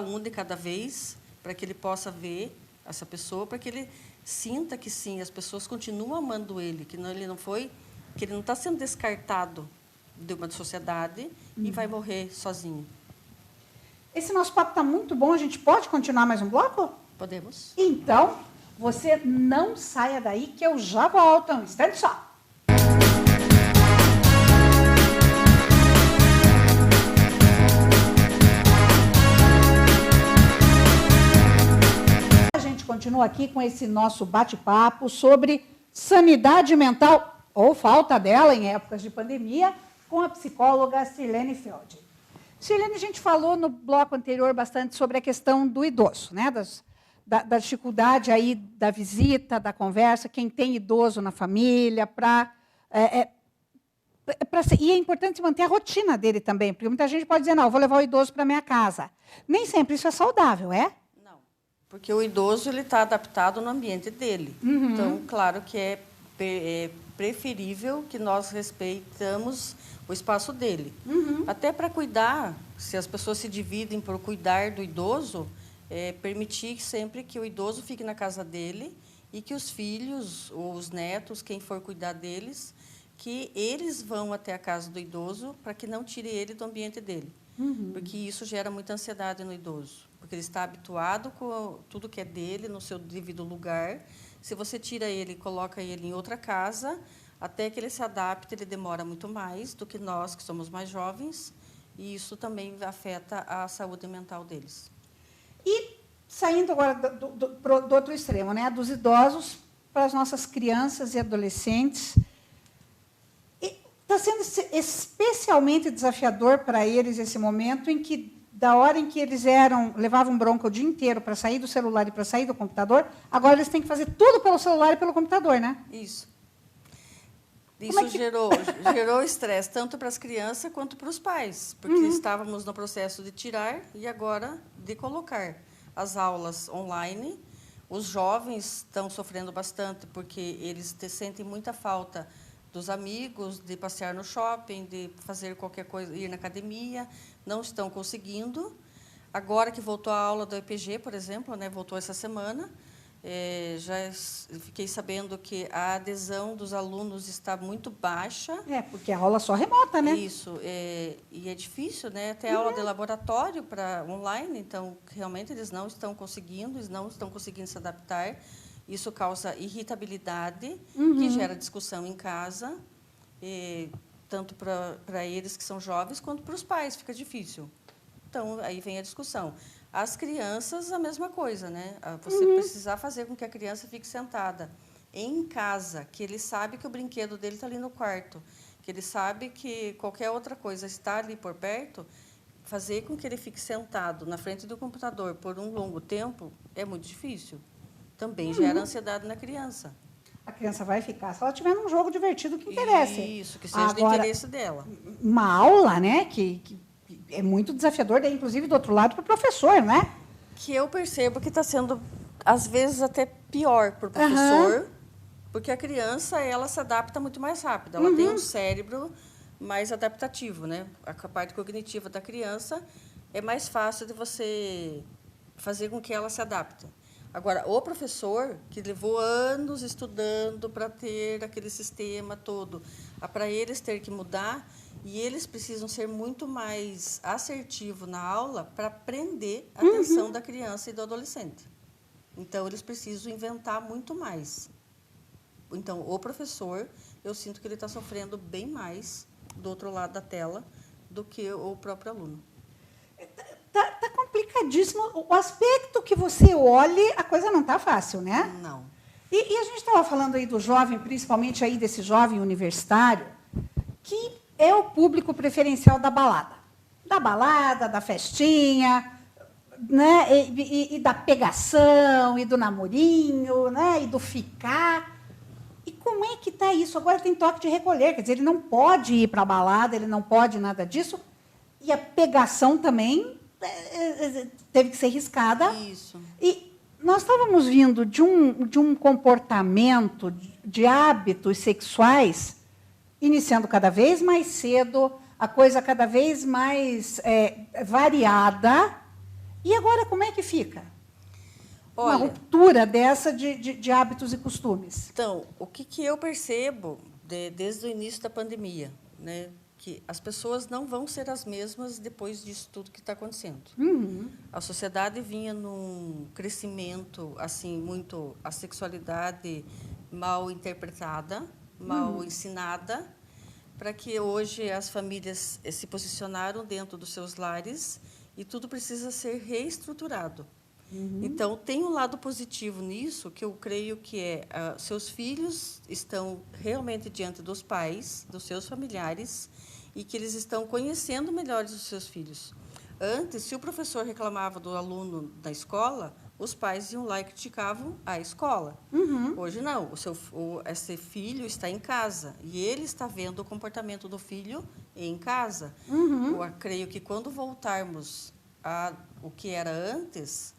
um de cada vez, para que ele possa ver essa pessoa, para que ele sinta que sim, as pessoas continuam amando ele, que ele não está sendo descartado de uma sociedade e vai morrer sozinho. Esse nosso papo está muito bom. A gente pode continuar mais um bloco? Podemos. Então, você não saia daí que eu já volto. Um instante só. Continua aqui com esse nosso bate-papo sobre sanidade mental, ou falta dela em épocas de pandemia, com a psicóloga Sirlene Feld. Sirlene, a gente falou no bloco anterior bastante sobre a questão do idoso, né? Da dificuldade aí da visita, da conversa, quem tem idoso na família, e é importante manter a rotina dele também, porque muita gente pode dizer, não, eu vou levar o idoso para a minha casa. Nem sempre isso é saudável, é? Porque o idoso está adaptado no ambiente dele. Então, claro que é preferível que nós respeitamos o espaço dele. Até para cuidar, se as pessoas se dividem por cuidar do idoso, permitir sempre que o idoso fique na casa dele e que os filhos ou os netos, quem for cuidar deles, que eles vão até a casa do idoso para que não tire ele do ambiente dele. Porque isso gera muita ansiedade no idoso. Porque ele está habituado com tudo que é dele, no seu devido lugar. Se você tira ele e coloca ele em outra casa, até que ele se adapte, ele demora muito mais do que nós, que somos mais jovens, e isso também afeta a saúde mental deles. E saindo agora do outro extremo, né, dos idosos para as nossas crianças e adolescentes, está sendo especialmente desafiador para eles esse momento em que, da hora em que eles levavam bronca o dia inteiro para sair do celular e para sair do computador, agora eles têm que fazer tudo pelo celular e pelo computador, né? Isso. Isso gerou estresse tanto para as crianças quanto para os pais, porque estávamos no processo de tirar e agora de colocar as aulas online. Os jovens estão sofrendo bastante porque eles sentem muita falta dos amigos, de passear no shopping, de fazer qualquer coisa, ir na academia, não estão conseguindo. Agora que voltou a aula do EPG, por exemplo, né, voltou essa semana, já fiquei sabendo que a adesão dos alunos está muito baixa. Porque a aula só remota, né? Isso, e é difícil, né? Ter aula de laboratório para online, então, realmente, eles não estão conseguindo se adaptar. Isso causa irritabilidade, que gera discussão em casa, tanto para eles que são jovens, quanto para os pais, fica difícil. Então, aí vem a discussão. As crianças, a mesma coisa, né? Você precisar fazer com que a criança fique sentada em casa, que ele sabe que o brinquedo dele está ali no quarto, que ele sabe que qualquer outra coisa está ali por perto, fazer com que ele fique sentado na frente do computador por um longo tempo é muito difícil. Também gera ansiedade na criança. A criança vai ficar se ela tiver num jogo divertido que interesse. Isso, que seja do interesse dela. Uma aula, né, que é muito desafiador, daí, inclusive, do outro lado, para o professor, né? Que eu percebo que está sendo, às vezes, até pior para o professor, porque a criança, ela se adapta muito mais rápido. Ela tem um cérebro mais adaptativo, né? A parte cognitiva da criança é mais fácil de você fazer com que ela se adapte. Agora, o professor, que levou anos estudando para ter aquele sistema todo, para eles ter que mudar, e eles precisam ser muito mais assertivos na aula para prender a atenção da criança e do adolescente. Então, eles precisam inventar muito mais. Então, o professor, eu sinto que ele está sofrendo bem mais do outro lado da tela do que o próprio aluno. Tá complicadíssimo. O aspecto que você olhe, a coisa não está fácil, né? Não. E a gente estava falando aí do jovem, principalmente aí desse jovem universitário, que é o público preferencial da balada. Da balada, da festinha, né? E da pegação, e do namorinho, né? E do ficar. E como é que está isso? Agora tem toque de recolher, quer dizer, ele não pode ir para a balada, ele não pode nada disso. E a pegação também teve que ser riscada. Isso. E nós estávamos vindo de um comportamento, de hábitos sexuais, iniciando cada vez mais cedo, a coisa cada vez mais variada. E agora como é que fica? Olha, uma ruptura dessa de hábitos e costumes. Então, o que eu percebo desde o início da pandemia, né? Que as pessoas não vão ser as mesmas depois disso tudo que está acontecendo. A sociedade vinha num crescimento, assim, muito a sexualidade mal interpretada, mal ensinada, para que hoje as famílias se posicionaram dentro dos seus lares e tudo precisa ser reestruturado. Então, tem um lado positivo nisso, que eu creio que seus filhos estão realmente diante dos pais, dos seus familiares, e que eles estão conhecendo melhor os seus filhos. Antes, se o professor reclamava do aluno da escola, os pais iam lá e criticavam a escola. Hoje, não. Esse filho está em casa e ele está vendo o comportamento do filho em casa. Eu creio que, quando voltarmos ao que era antes,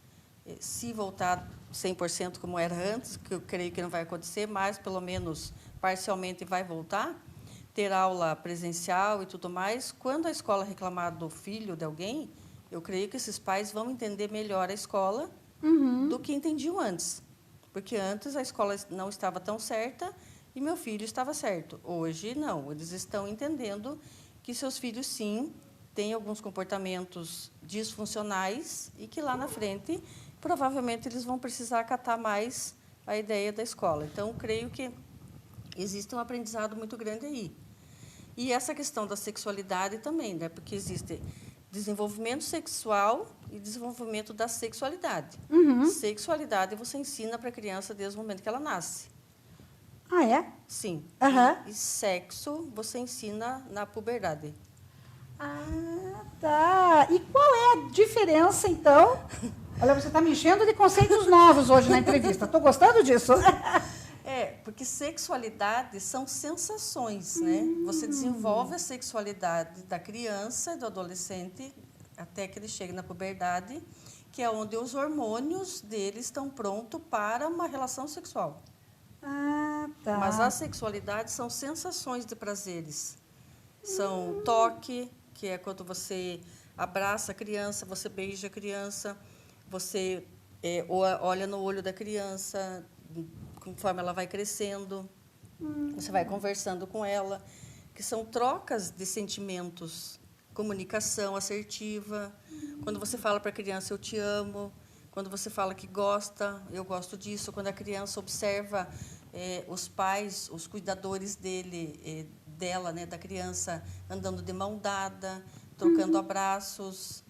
se voltar 100% como era antes, que eu creio que não vai acontecer, mas, pelo menos, parcialmente vai voltar, ter aula presencial e tudo mais, quando a escola reclamar do filho de alguém, eu creio que esses pais vão entender melhor a escola do que entendiam antes. Porque antes a escola não estava tão certa e meu filho estava certo. Hoje, não. Eles estão entendendo que seus filhos, sim, têm alguns comportamentos disfuncionais e que lá na frente, provavelmente, eles vão precisar acatar mais a ideia da escola. Então, creio que existe um aprendizado muito grande aí. E essa questão da sexualidade também, né? Porque existe desenvolvimento sexual e desenvolvimento da sexualidade. Sexualidade você ensina para a criança desde o momento que ela nasce. Ah, é? Sim. Aham. E sexo você ensina na puberdade. Ah, tá. E qual é a diferença, então? Olha, você está me enchendo de conceitos novos hoje na entrevista. Estou gostando disso. Porque sexualidade são sensações, né? Você desenvolve a sexualidade da criança e do adolescente até que ele chegue na puberdade, que é onde os hormônios dele estão prontos para uma relação sexual. Ah, tá. Mas a sexualidade são sensações de prazeres. São toque, que é quando você abraça a criança, você beija a criança, você olha no olho da criança, conforme ela vai crescendo, você vai conversando com ela, que são trocas de sentimentos, comunicação assertiva. Quando você fala para a criança, eu te amo. Quando você fala que gosta, eu gosto disso. Quando a criança observa os pais, os cuidadores dela, né, da criança, andando de mão dada, trocando abraços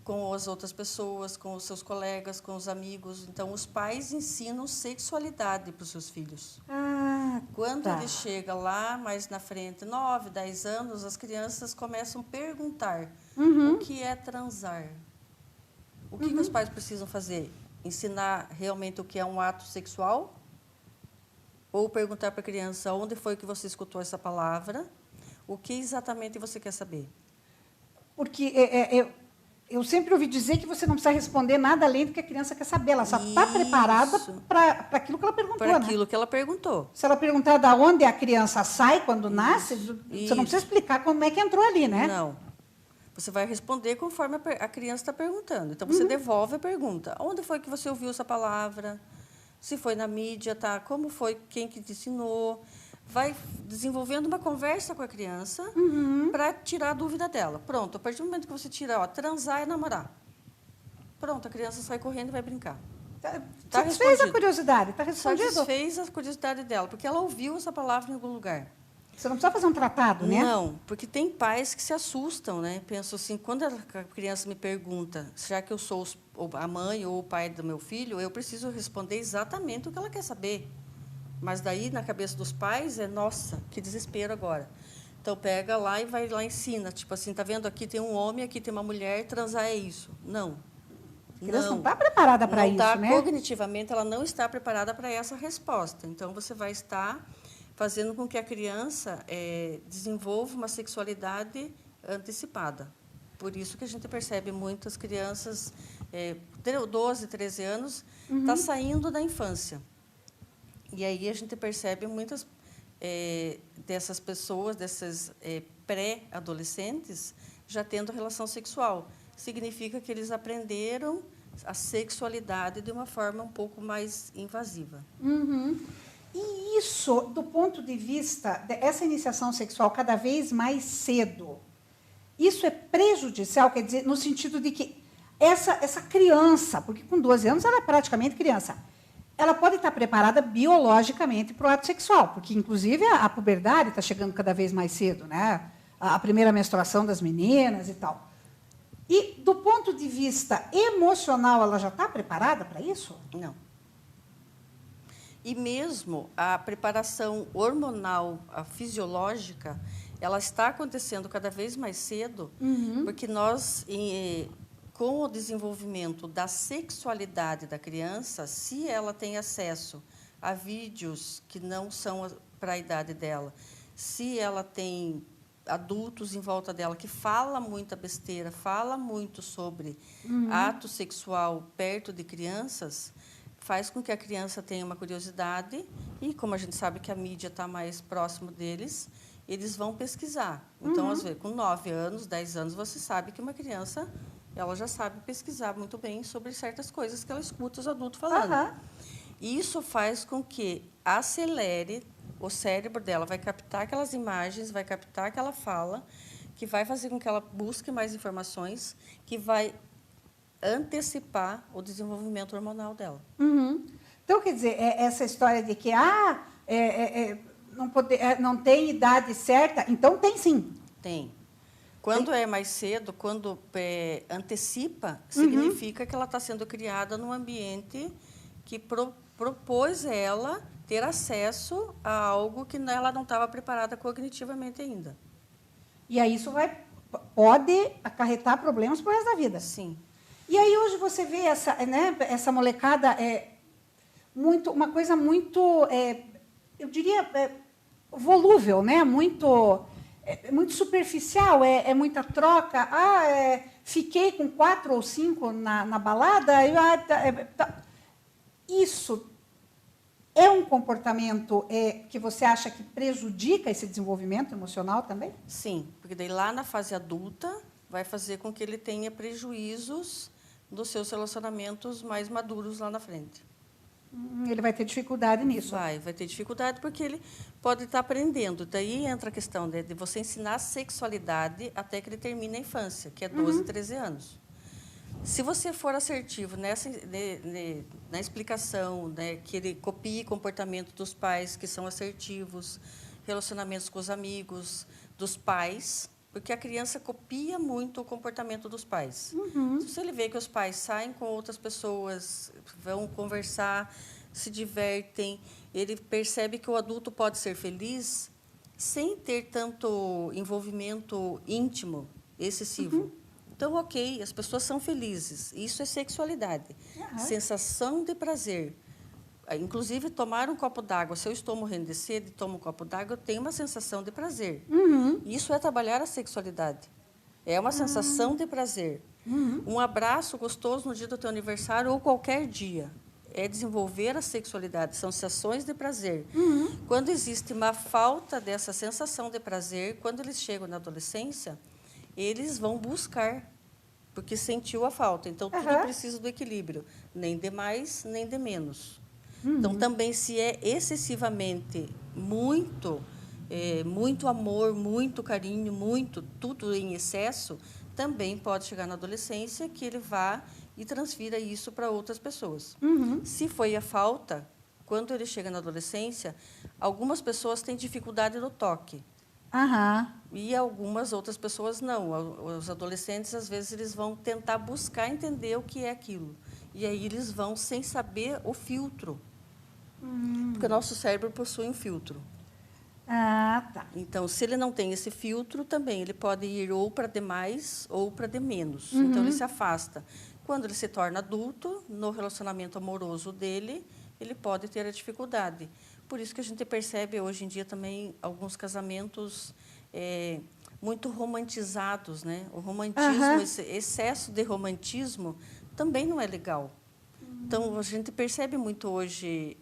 com as outras pessoas, com os seus colegas, com os amigos. Então, os pais ensinam sexualidade para os seus filhos. Ah, Quando tá. ele chega lá, mais na frente, 9, 10 anos, as crianças começam a perguntar o que é transar. O que os pais precisam fazer? Ensinar realmente o que é um ato sexual? Ou perguntar para a criança onde foi que você escutou essa palavra? O que exatamente você quer saber? Porque eu sempre ouvi dizer que você não precisa responder nada além do que a criança quer saber. Ela só está preparada para aquilo que ela perguntou, Para né? aquilo que ela perguntou. Se ela perguntar de onde a criança sai quando nasce, você não precisa explicar como é que entrou ali, né? Não. Você vai responder conforme a criança está perguntando. Então, você devolve a pergunta. Onde foi que você ouviu essa palavra? Se foi na mídia, tá? Como foi? Quem que te ensinou? Vai desenvolvendo uma conversa com a criança para tirar a dúvida dela. Pronto, a partir do momento que você tira, transar e namorar. Pronto, a criança sai correndo e vai brincar. Tá Satisfez a respondido. curiosidade, está respondido. Satisfez a curiosidade dela, porque ela ouviu essa palavra em algum lugar. Você não precisa fazer um tratado, né? Não, porque tem pais que se assustam, né? Pensam assim, quando a criança me pergunta, já que eu sou a mãe ou o pai do meu filho, eu preciso responder exatamente o que ela quer saber. Mas daí, na cabeça dos pais, nossa, que desespero agora. Então, pega lá e vai lá e ensina. Tipo assim, tá vendo? Aqui tem um homem, aqui tem uma mulher, transar é isso. Não. A criança não está preparada para isso, né? Cognitivamente, ela não está preparada para essa resposta. Então, você vai estar fazendo com que a criança desenvolva uma sexualidade antecipada. Por isso que a gente percebe muitas crianças, 12, 13 anos, tá saindo da infância. E aí a gente percebe muitas dessas pessoas, desses pré-adolescentes, já tendo relação sexual. Significa que eles aprenderam a sexualidade de uma forma um pouco mais invasiva. E isso, do ponto de vista dessa iniciação sexual cada vez mais cedo, isso é prejudicial, quer dizer, no sentido de que essa criança, porque com 12 anos ela é praticamente criança, ela pode estar preparada biologicamente para o ato sexual, porque, inclusive, a puberdade está chegando cada vez mais cedo, né? A primeira menstruação das meninas e tal. E, do ponto de vista emocional, ela já está preparada para isso? Não. E mesmo a preparação hormonal, a fisiológica, ela está acontecendo cada vez mais cedo, porque nós, com o desenvolvimento da sexualidade da criança, se ela tem acesso a vídeos que não são para a idade dela, se ela tem adultos em volta dela que fala muita besteira, fala muito sobre ato sexual perto de crianças, faz com que a criança tenha uma curiosidade e, como a gente sabe que a mídia está mais próximo deles, eles vão pesquisar. Então, às vezes, com 9 anos, 10 anos, você sabe que uma criança ela já sabe pesquisar muito bem sobre certas coisas que ela escuta os adultos falando. Isso faz com que acelere o cérebro dela, vai captar aquelas imagens, vai captar aquela fala, que vai fazer com que ela busque mais informações, que vai antecipar o desenvolvimento hormonal dela. Então, quer dizer, essa história de que não tem idade certa, então tem sim. Tem. Quando é mais cedo, quando antecipa, significa que ela está sendo criada num ambiente que propôs ela ter acesso a algo que ela não estava preparada cognitivamente ainda. E aí isso pode acarretar problemas pro resto da vida. Sim. E aí hoje você vê essa molecada uma coisa muito, eu diria, volúvel, né? Muito superficial, muita troca. Fiquei com 4 ou 5 na balada. Isso é um comportamento que você acha que prejudica esse desenvolvimento emocional também? Sim, porque daí lá na fase adulta vai fazer com que ele tenha prejuízos dos seus relacionamentos mais maduros lá na frente. Ele vai ter dificuldade nisso. Vai ter dificuldade porque ele pode estar aprendendo. Daí entra a questão de você ensinar a sexualidade até que ele termine a infância, que é 12, 13 anos. Se você for assertivo na explicação, né, que ele copie comportamento dos pais que são assertivos, relacionamentos com os amigos, dos pais, porque a criança copia muito o comportamento dos pais. Se ele vê que os pais saem com outras pessoas, vão conversar, se divertem, ele percebe que o adulto pode ser feliz sem ter tanto envolvimento íntimo, excessivo. Então, ok, as pessoas são felizes. Isso é sexualidade. Sensação de prazer. Inclusive, tomar um copo d'água. Se eu estou morrendo de sede e tomo um copo d'água, eu tenho uma sensação de prazer. Isso é trabalhar a sexualidade. É uma sensação de prazer. Um abraço gostoso no dia do teu aniversário ou qualquer dia. É desenvolver a sexualidade. São sensações de prazer. Quando existe uma falta dessa sensação de prazer, quando eles chegam na adolescência, eles vão buscar, porque sentiu a falta. Então, tudo precisa do equilíbrio. Nem de mais, nem de menos. Então, também, se é excessivamente muito amor, muito carinho, tudo em excesso, também pode chegar na adolescência que ele vá e transfira isso para outras pessoas. Se foi a falta, quando ele chega na adolescência, algumas pessoas têm dificuldade no toque. E algumas outras pessoas não. Os adolescentes, às vezes, eles vão tentar buscar entender o que é aquilo. E aí eles vão sem saber o filtro. Porque o nosso cérebro possui um filtro. Tá. Então, se ele não tem esse filtro, também ele pode ir ou para de mais ou para de menos. Então, ele se afasta. Quando ele se torna adulto, no relacionamento amoroso dele, ele pode ter a dificuldade. Por isso que a gente percebe hoje em dia também alguns casamentos muito romantizados, né? O romantismo, esse excesso de romantismo, também não é legal. Então, a gente percebe muito hoje,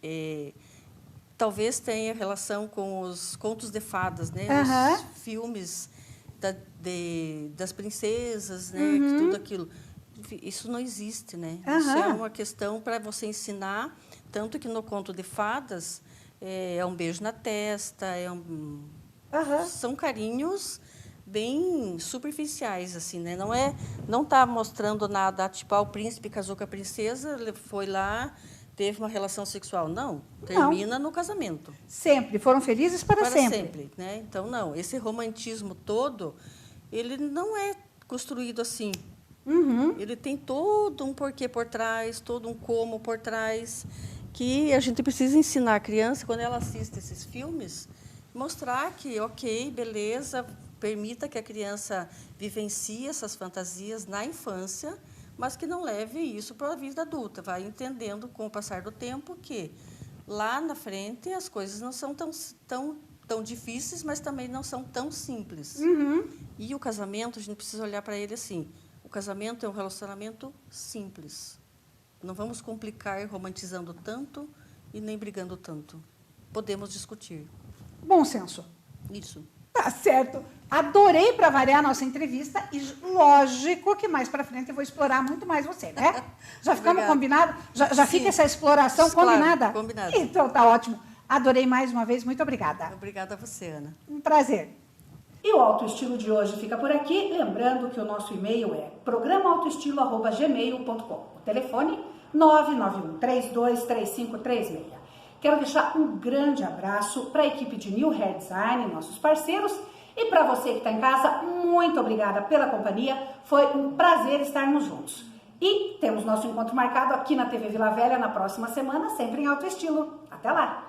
talvez tenha relação com os contos de fadas, né? Os filmes das princesas, né? Tudo aquilo. Isso não existe, né? Isso é uma questão para você ensinar, tanto que no conto de fadas é um beijo na testa, são carinhos bem superficiais, assim, né? Não está mostrando nada, tipo, o príncipe casou com a princesa, ele foi lá, teve uma relação sexual. Não, termina no casamento. Sempre, foram felizes para sempre. Né? Então, não, esse romantismo todo, ele não é construído assim. Ele tem todo um porquê por trás, todo um como por trás, que a gente precisa ensinar a criança, quando ela assiste esses filmes, mostrar que, ok, beleza, permita que a criança vivencie essas fantasias na infância, mas que não leve isso para a vida adulta. Vai entendendo, com o passar do tempo, que lá na frente as coisas não são tão difíceis, mas também não são tão simples. E o casamento, a gente precisa olhar para ele assim, o casamento é um relacionamento simples. Não vamos complicar romantizando tanto e nem brigando tanto. Podemos discutir. Bom senso. Isso. Tá certo. Adorei, para variar a nossa entrevista, e lógico que mais para frente eu vou explorar muito mais você, né? Já ficamos combinados? Já fica essa exploração combinada? Combinado. Então tá ótimo. Adorei mais uma vez, muito obrigada. Obrigada a você, Ana. Um prazer. E o Autoestilo de hoje fica por aqui, lembrando que o nosso e-mail é programaautoestilo@gmail.com. O telefone 991323536. Quero deixar um grande abraço para a equipe de New Hair Design, nossos parceiros, e para você que está em casa, muito obrigada pela companhia, foi um prazer estarmos juntos. E temos nosso encontro marcado aqui na TV Vila Velha na próxima semana, sempre em alto estilo. Até lá!